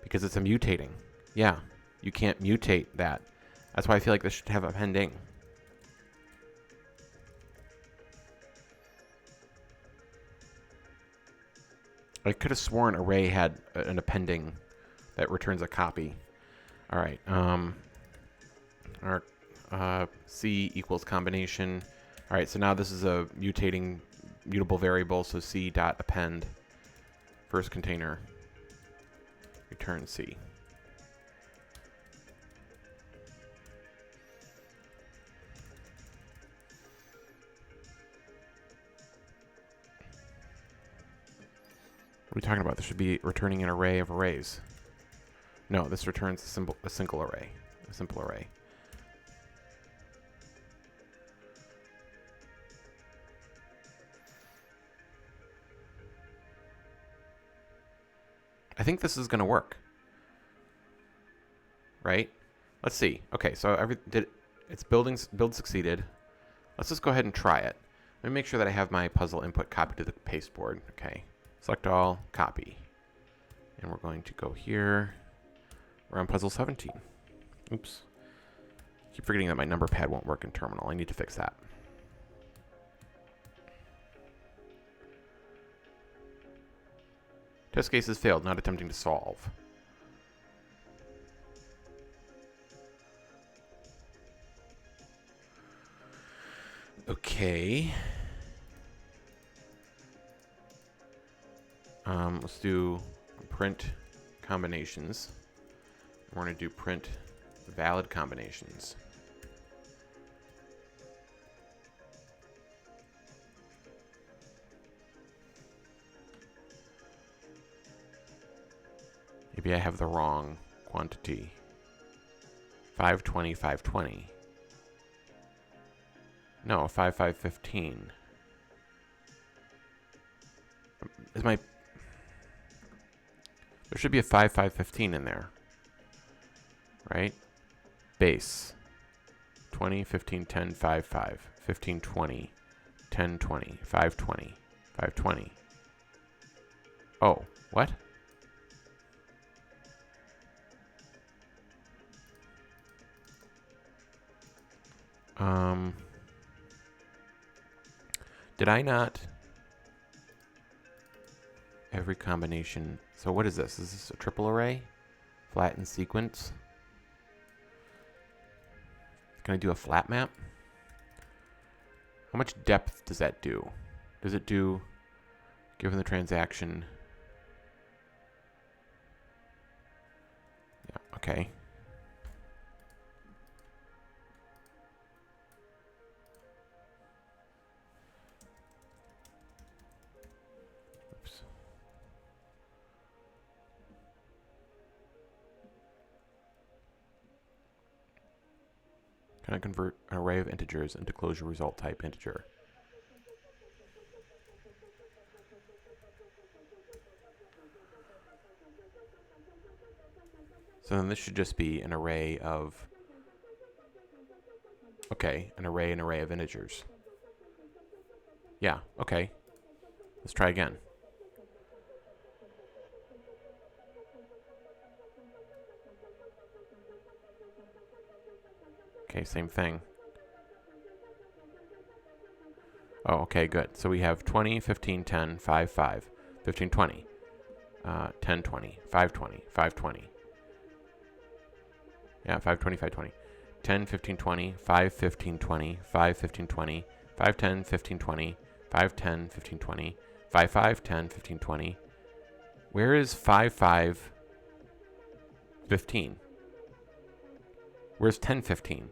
because it's a mutating. Yeah, you can't mutate that. That's why I feel like this should have appending. I could have sworn array had an appending that returns a copy. All right. Our C equals combination. All right. So now this is a mutating mutable variable. So C dot append first container return C. What are we talking about? This should be returning an array of arrays. No, this returns a single array, a simple array. I think this is going to work, right? Let's see. Okay, so build succeeded. Let's just go ahead and try it. Let me make sure that I have my puzzle input copied to the pasteboard. Okay, select all, copy. And we're going to go here. We're on puzzle 17. Oops. Keep forgetting that my number pad won't work in terminal. I need to fix that. Test case has failed, not attempting to solve. Okay. Let's do print combinations. We're going to do print valid combinations. Maybe I have the wrong quantity. 520, 520. No, 5515. Is my... There should be a 5515 in there. Right? Base. 20, 15, 10, 5, 5. 15, 20. 10, 20. 5, 20. 5, 20. Oh, what? Did I not... Every combination... So what is this? Is this a triple array? Flattened sequence? Can I do a flat map? How much depth does that do? Does it do, given the transaction? Yeah, okay. Oops. Can I convert an array of integers into closure result type integer? So then this should just be an array of... Okay, an array of integers. Yeah, okay. Let's try again. Okay, same thing. Oh, okay, good. So we have 20, 15, 10, 5, 5, 15, 20, 10, 20, 5, 20, 5, 20. Yeah, 5, 20, 5, 20. 10, 15, 20, 5, 15, 20, 5, 15, 20, 5, 10, 15, 20, 5, 10, 15, 20, 5, 5, 10, 15, 20. Where is 5, 5, 15? Where's 10, 15?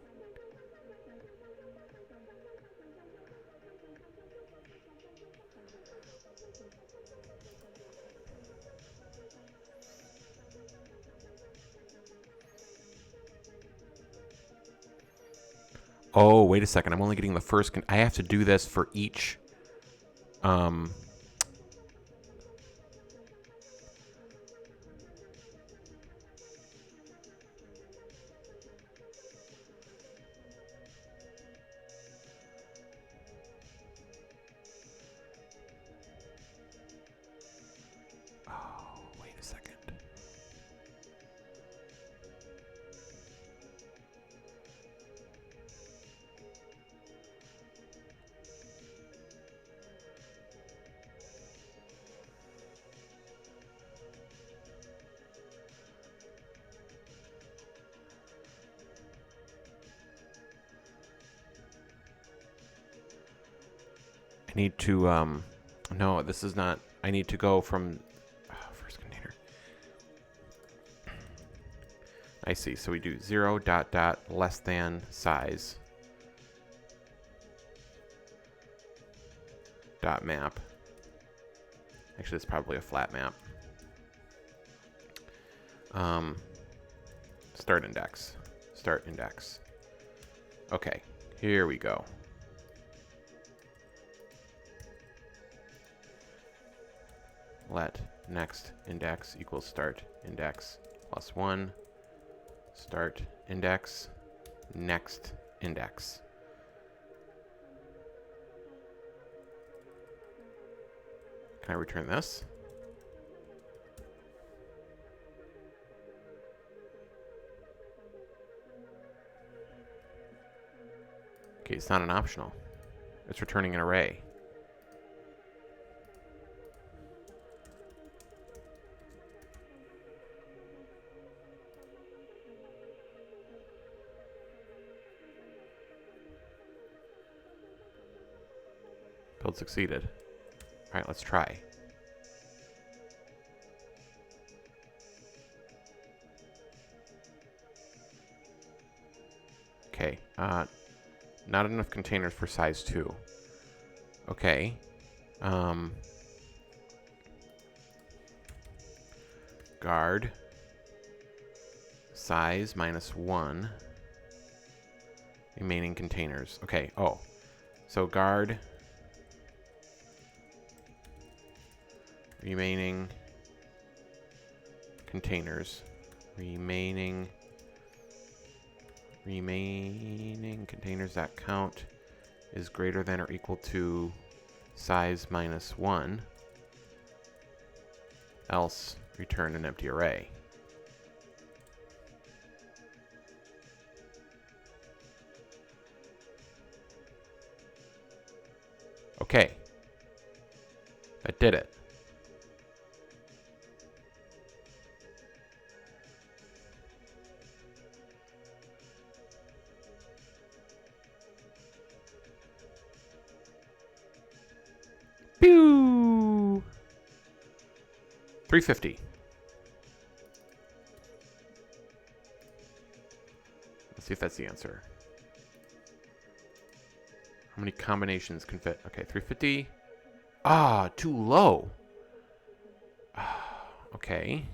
Oh, wait a second. I'm only getting the first... I have to do this for each... Oh, wait a second. I need to, no, this is not, I need to go from, first container. I see, so we do 0 dot dot less than size dot map. Actually, it's probably a flat map. Start index. Start index. Okay, here we go. Let next index equals start index plus 1. Start index, next index. Can I return this? Okay, it's not an optional. It's returning an array. Build succeeded. All right, let's try. Okay, not enough containers for size 2. Okay. Guard. Size -1. Remaining containers. Okay, oh. So guard. Remaining containers. Remaining containers that count is greater than or equal to size -1, else return an empty array. Okay, that did it. Pew! 350. Let's see if that's the answer. How many combinations can fit? Okay, 350. Ah, too low. Okay.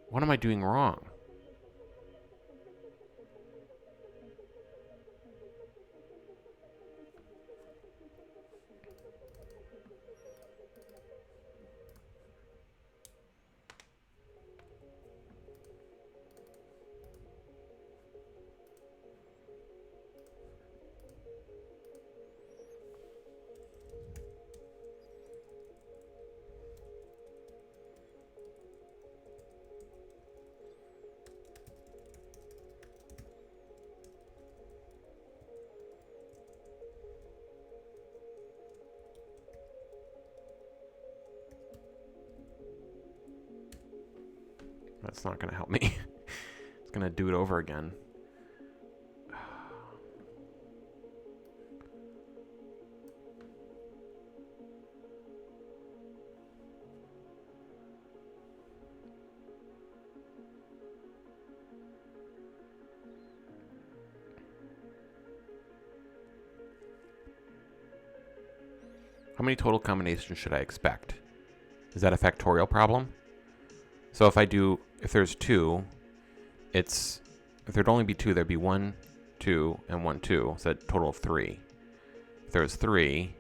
What am I doing wrong? That's not going to help me. It's going to do it over again. How many total combinations should I expect? Is that a factorial problem? So if there's 2, if there'd only be 2, there'd be 1, 2, and 1, 2. So a total of 3. If there was 3,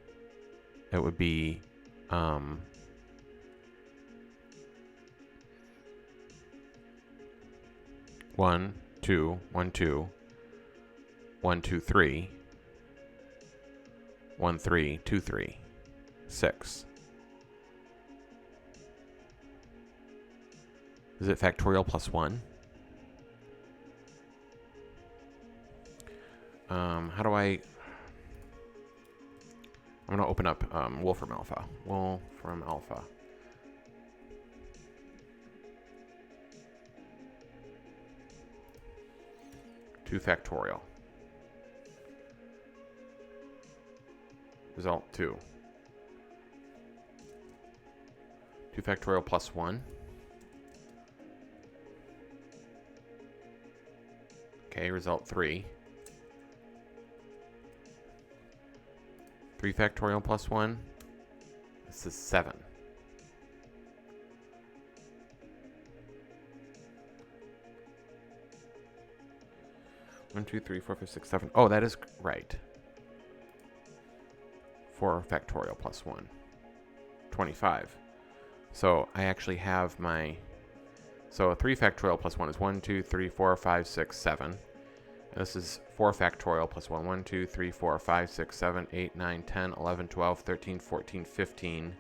it would be 1, 2, 1, 2, 1, 2, 3, 1, 3, 2, 3, 6. Is it factorial plus 1? How do I'm going to open up Wolfram Alpha. Wolfram Alpha. Two factorial. Result 2. 2 factorial plus 1. Okay, result 3. 3 factorial plus 1. This is 7. One, 2, 3, 4, 5, 6, 7. Oh, that is right. 4 factorial plus 1. 25. So I actually have my... So 3 factorial plus 1 is 1, 2, 3, 4, 5, 6, 7. And this is 4 factorial plus 1. 1, 2, 3, 4, 5, 6, 7, 8, 9, 10, 11, 12, 13, 14, 15.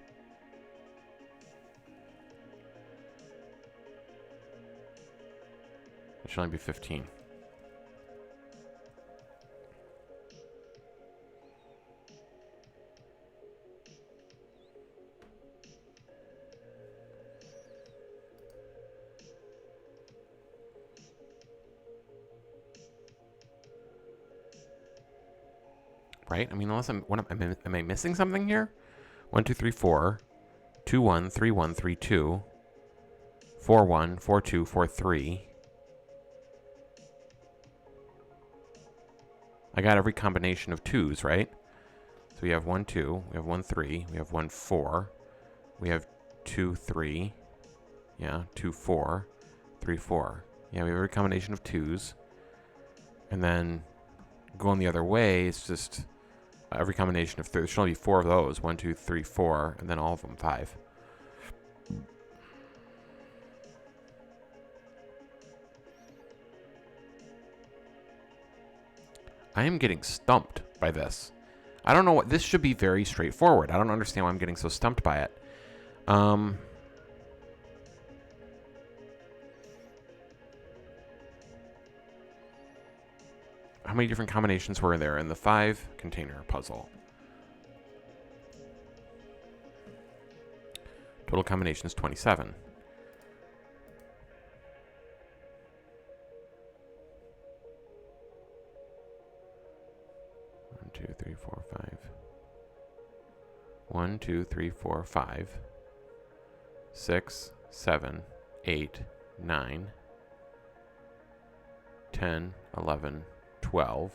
It should only be 15. Right? I mean, unless am I missing something here? 1, 2, 3, 4, 2, 1, 3, 1, 3, 2, 4, 1, 4, 2, 4, 3. I got every combination of 2s, right? So we have 1, 2, we have 1, 3, we have 1, 4, we have 2, 3, yeah, 2, 4, 3, 4. Yeah, we have every combination of 2s. And then going the other way, it's just every combination of 3. There should only be 4 of those. 1, 2, 3, 4, and then all of them 5. I am getting stumped by this. I don't know what... This should be very straightforward. I don't understand why I'm getting so stumped by it. How many different combinations were there in the 5 container puzzle? Total combination is 27. Two, three, four, 5. 1, 2, 3, 4, 5. 6, 7, 8, 9, 10, 11, 12,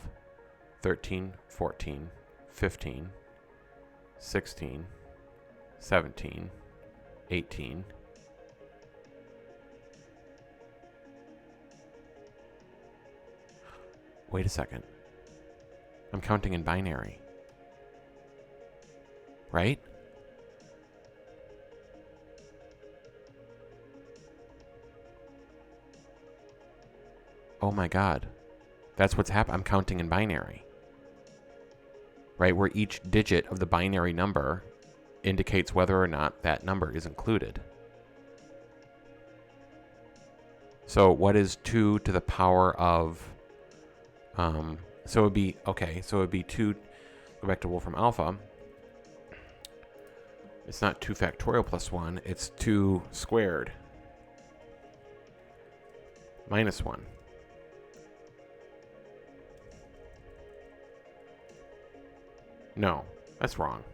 13, 14, 15, 16, 17, 18. Wait a second. I'm counting in binary. Right? Oh my god. That's what's happening. I'm counting in binary. Right? Where each digit of the binary number indicates whether or not that number is included. So what is 2 to the power of... so it would be... Okay, so it would be 2... Go back to Wolfram Alpha. It's not 2 factorial plus 1. It's 2 squared minus 1. No, that's wrong.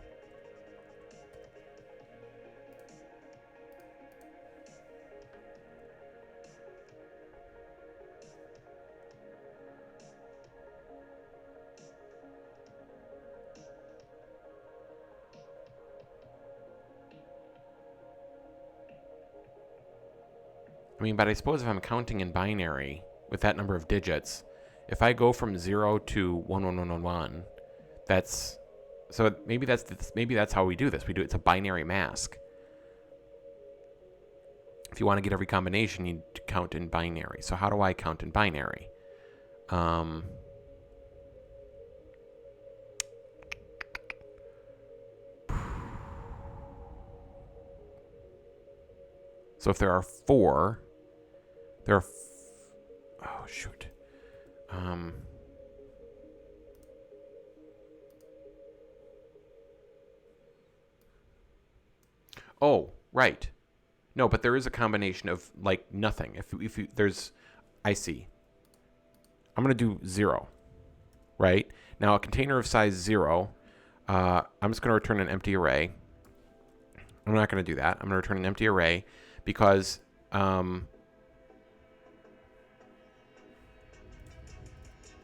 I mean, but I suppose if I'm counting in binary with that number of digits, if I go from 0 to 11111, that's... So maybe that's how we do this. It's a binary mask. If you want to get every combination, you need to count in binary. So how do I count in binary? So if there are 4, there are... oh, shoot. Oh, right. No, but there is a combination of, like, nothing. If you, there's... I see. I'm going to do 0, right? Now, a container of size 0, I'm just going to return an empty array. I'm not going to do that. I'm going to return an empty array because...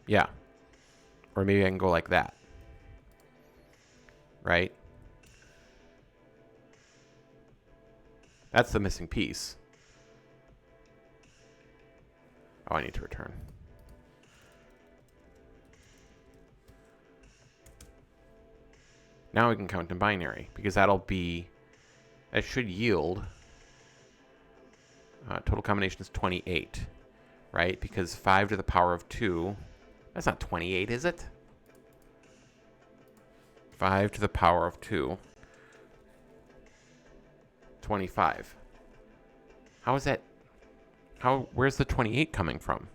yeah. Or maybe I can go like that. Right? That's the missing piece. Oh, I need to return. Now we can count in binary, because that'll be... That should yield... total combination is 28, right? Because 5 to the power of 2 That's not 28, is it? 5 to the power of 2. 25. How is that? Where's the 28 coming from?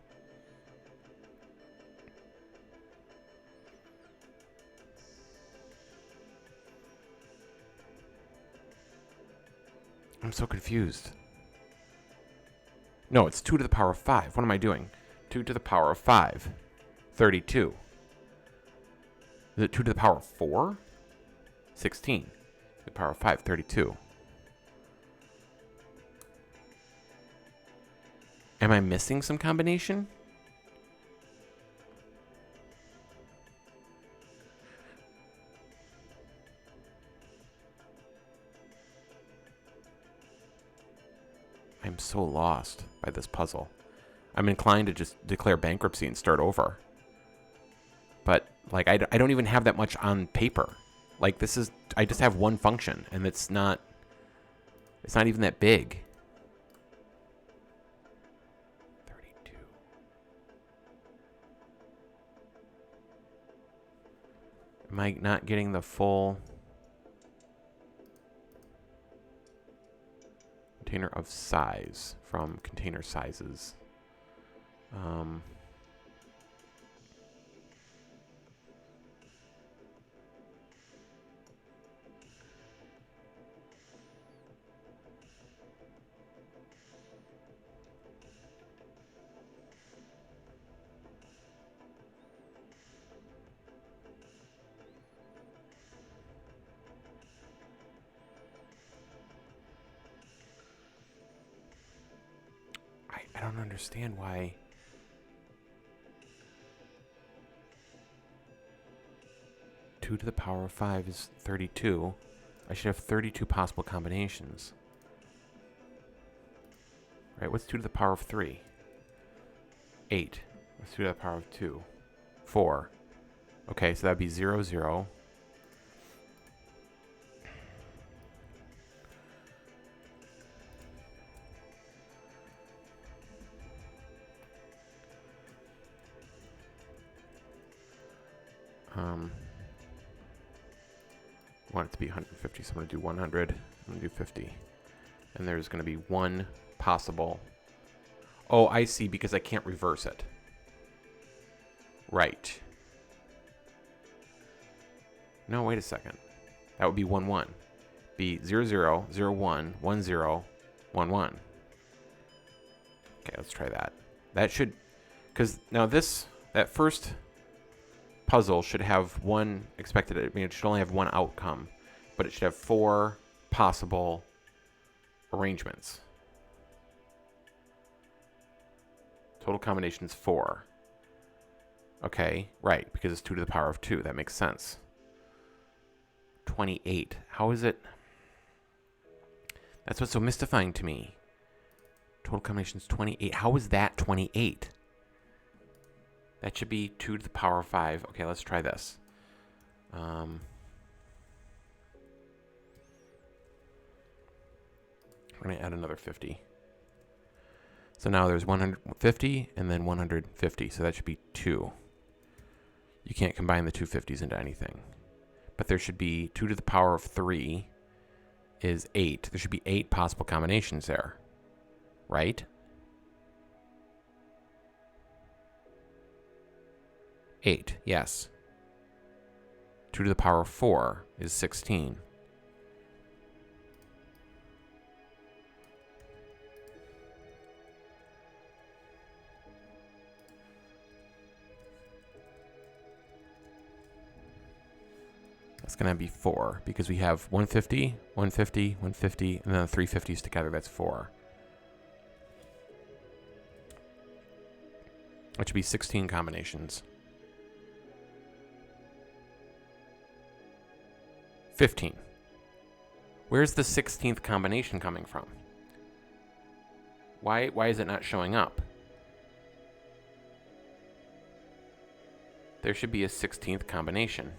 I'm so confused. No, it's 2 to the power of 5. What am I doing? 2 to the power of 5. 32. Is it 2 to the power of 4? 16. To the power of 5, 32. Am I missing some combination? I'm so lost by this puzzle. I'm inclined to just declare bankruptcy and start over. But, like, I don't even have that much on paper. Like, I just have one function, and it's not even that big. 32. Am I not getting the full container of size from container sizes? I don't understand why. Two to the power of 5 is 32. I should have 32 possible combinations. Right, what's 2 to the power of 3? 8. What's 2 to the power of 2? 4. Okay, so that'd be 0, 0. I want it to be 150, so I'm going to do 100. I'm going to do 50. And there's going to be one possible. Oh, I see, because I can't reverse it. Right. No, wait a second. That would be 1, 1. Be 0, 0, 0, 1, 1, 0, 1, 1. Okay, let's try that. That should, because now that first puzzle should have one expected. I mean, it should only have one outcome, but it should have 4 possible arrangements. Total combination is 4. Okay, right, because it's 2 to the power of 2. That makes sense. 28. How is it? That's what's so mystifying to me. Total combination is 28. How is that 28? That should be 2 to the power of 5. Okay, let's try this. I'm going to add another 50. So now there's 150 and then 150. So that should be 2. You can't combine the two 50s into anything. But there should be 2 to the power of 3 is 8. There should be 8 possible combinations there. Right? 8, yes. 2 to the power of 4 is 16. That's going to be 4 because we have 150, 150, 150, and then the 350s together. That's 4. That should be 16 combinations. 15. Where's the 16th combination coming from? Why is it not showing up? There should be a 16th combination.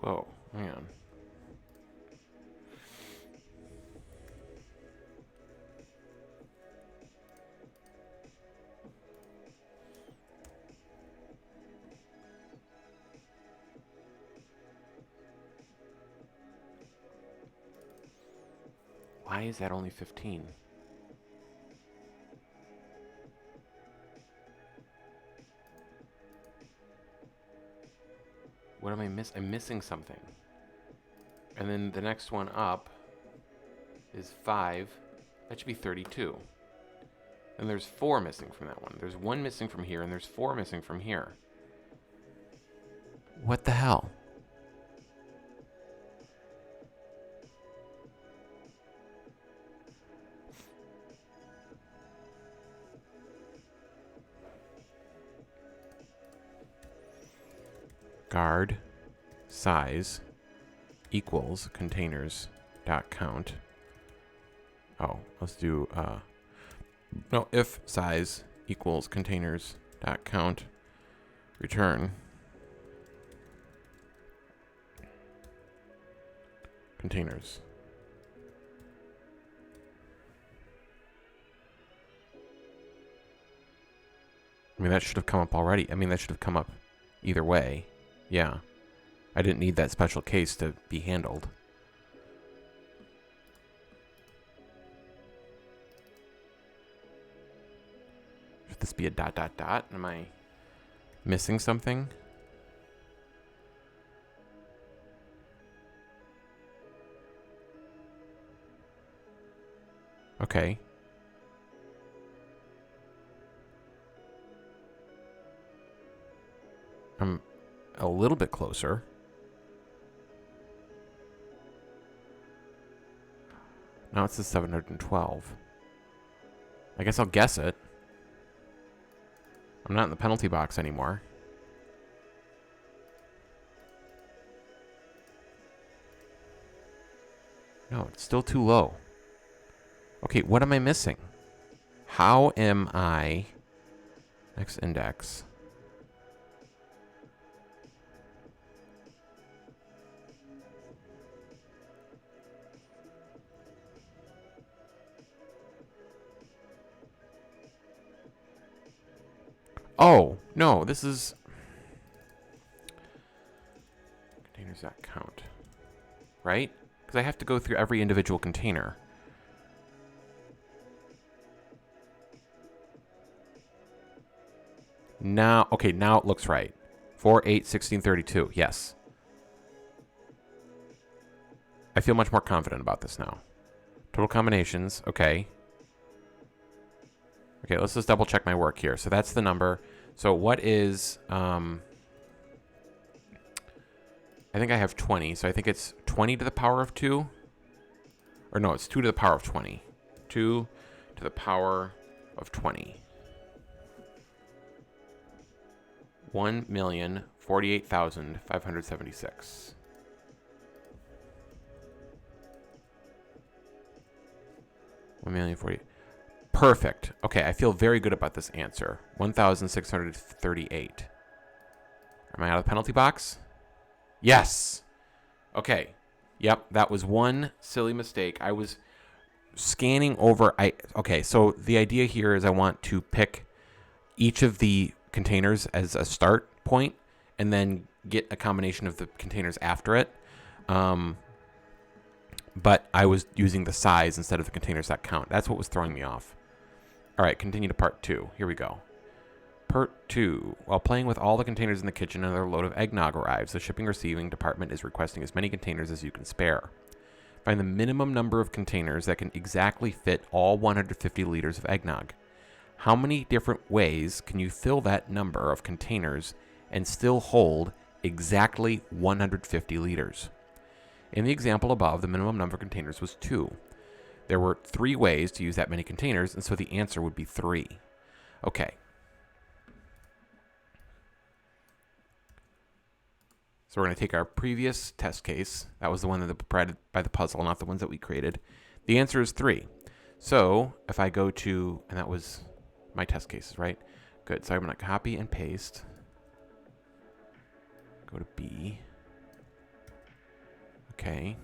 Whoa, hang on. Why is that only 15? What am I miss? I'm missing something. And then the next one up is 5. That should be 32. And there's 4 missing from that one. There's 1 missing from here, and there's 4 missing from here. What the hell? Guard size equals containers dot count. Oh, let's do no, if size equals containers dot count, return containers. I mean, that should have come up already. I mean, that should have come up either way. Yeah. I didn't need that special case to be handled. Should this be a dot dot dot? Am I missing something? Okay. I'm a little bit closer. Now it says 712. I guess I'll guess it. I'm not in the penalty box anymore. No, it's still too low. Okay, what am I missing? How am I... X index... Oh, no, this is... Containers.count. Right? Because I have to go through every individual container. Now, okay, now it looks right. 4, 8, 16, 32. Yes. I feel much more confident about this now. Total combinations. Okay. Okay, let's just double check my work here. So that's the number. So what is... I think I have 20. So I think it's 20 to the power of 2. Or no, it's 2 to the power of 20. 2 to the power of 20. 1,048,576. Perfect. Okay, I feel very good about this answer. 1,638. Am I out of the penalty box? Yes. Okay. Yep, that was one silly mistake. I was scanning over. Okay, so the idea here is I want to pick each of the containers as a start point and then get a combination of the containers after it. But I was using the size instead of the containers.count. That's what was throwing me off. All right, continue to part 2. Here we go. Part 2. While playing with all the containers in the kitchen, another load of eggnog arrives. The shipping receiving department is requesting as many containers as you can spare. Find the minimum number of containers that can exactly fit all 150 liters of eggnog. How many different ways can you fill that number of containers and still hold exactly 150 liters? In the example above, the minimum number of containers was 2. There were 3 ways to use that many containers, and so the answer would be 3. Okay. So we're going to take our previous test case. That was the one that was provided by the puzzle, not the ones that we created. The answer is 3. So if I go to, and that was my test cases, right? Good. So I'm going to copy and paste. Go to B. Okay.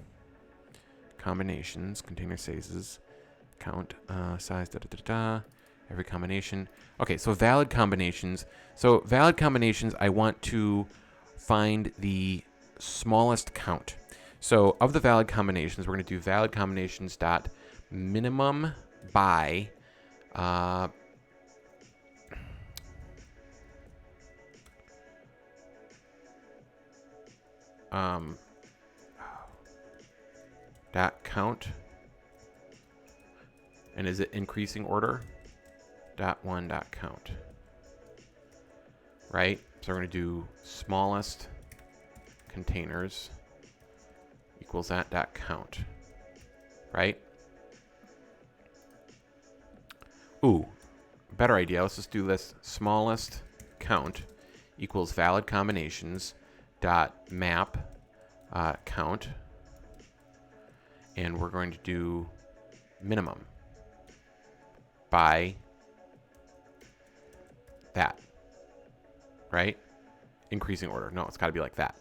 Combinations, container sizes, count, size, every combination. Okay, so valid combinations. So valid combinations, I want to find the smallest count. So of the valid combinations, we're going to do valid combinations dot minimum by dot count. And is it increasing order? Dot one dot count. Right? So we're going to do smallest containers equals that dot count. Right? Ooh, better idea. Let's just do this. Smallest count equals valid combinations dot map count. And we're going to do minimum by that. Right? Increasing order. No, it's got to be like that.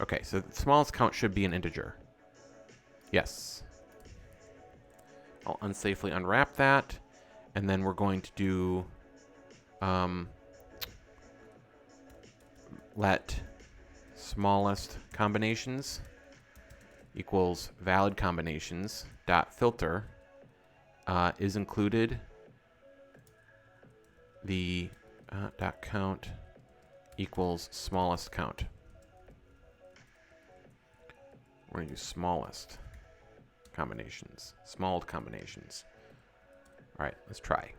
Okay, so the smallest count should be an integer. Yes. I'll unsafely unwrap that, and then we're going to do let smallest combinations equals valid combinations dot filter is included the dot count equals smallest count. We're going to use smallest combinations, small combinations. All right, let's try.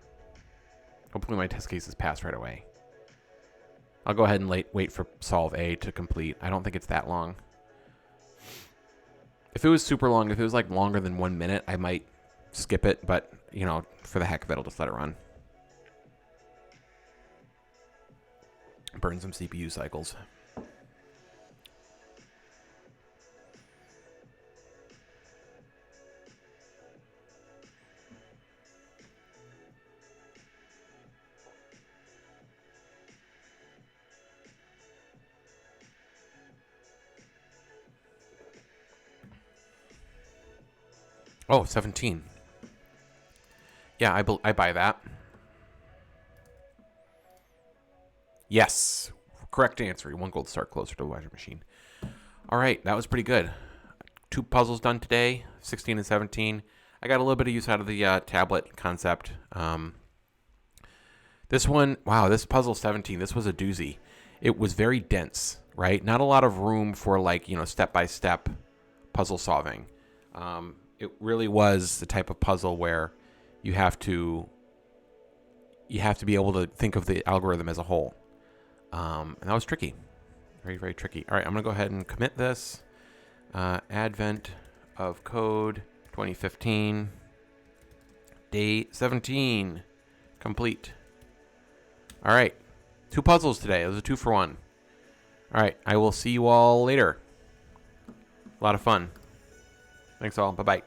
Hopefully my test cases pass right away. I'll go ahead and wait for solve A to complete. I don't think it's that long. If it was super long, if it was like longer than 1 minute, I might skip it, but you know, for the heck of it, I'll just let it run. Burn some CPU cycles. Oh, 17. Yeah, I buy that. Yes. Correct answer. 1 gold star closer to the Wiser machine. All right, that was pretty good. 2 puzzles done today, 16 and 17. I got a little bit of use out of the tablet concept. This one, wow, this puzzle 17, this was a doozy. It was very dense, right? Not a lot of room for like, you know, step-by-step puzzle solving. It really was the type of puzzle where you have to be able to think of the algorithm as a whole. And that was tricky. Very, very tricky. All right, I'm going to go ahead and commit this. Advent of Code 2015. Day 17. Complete. All right. 2 puzzles today. It was a 2 for 1. All right. I will see you all later. A lot of fun. Thanks all. Bye-bye.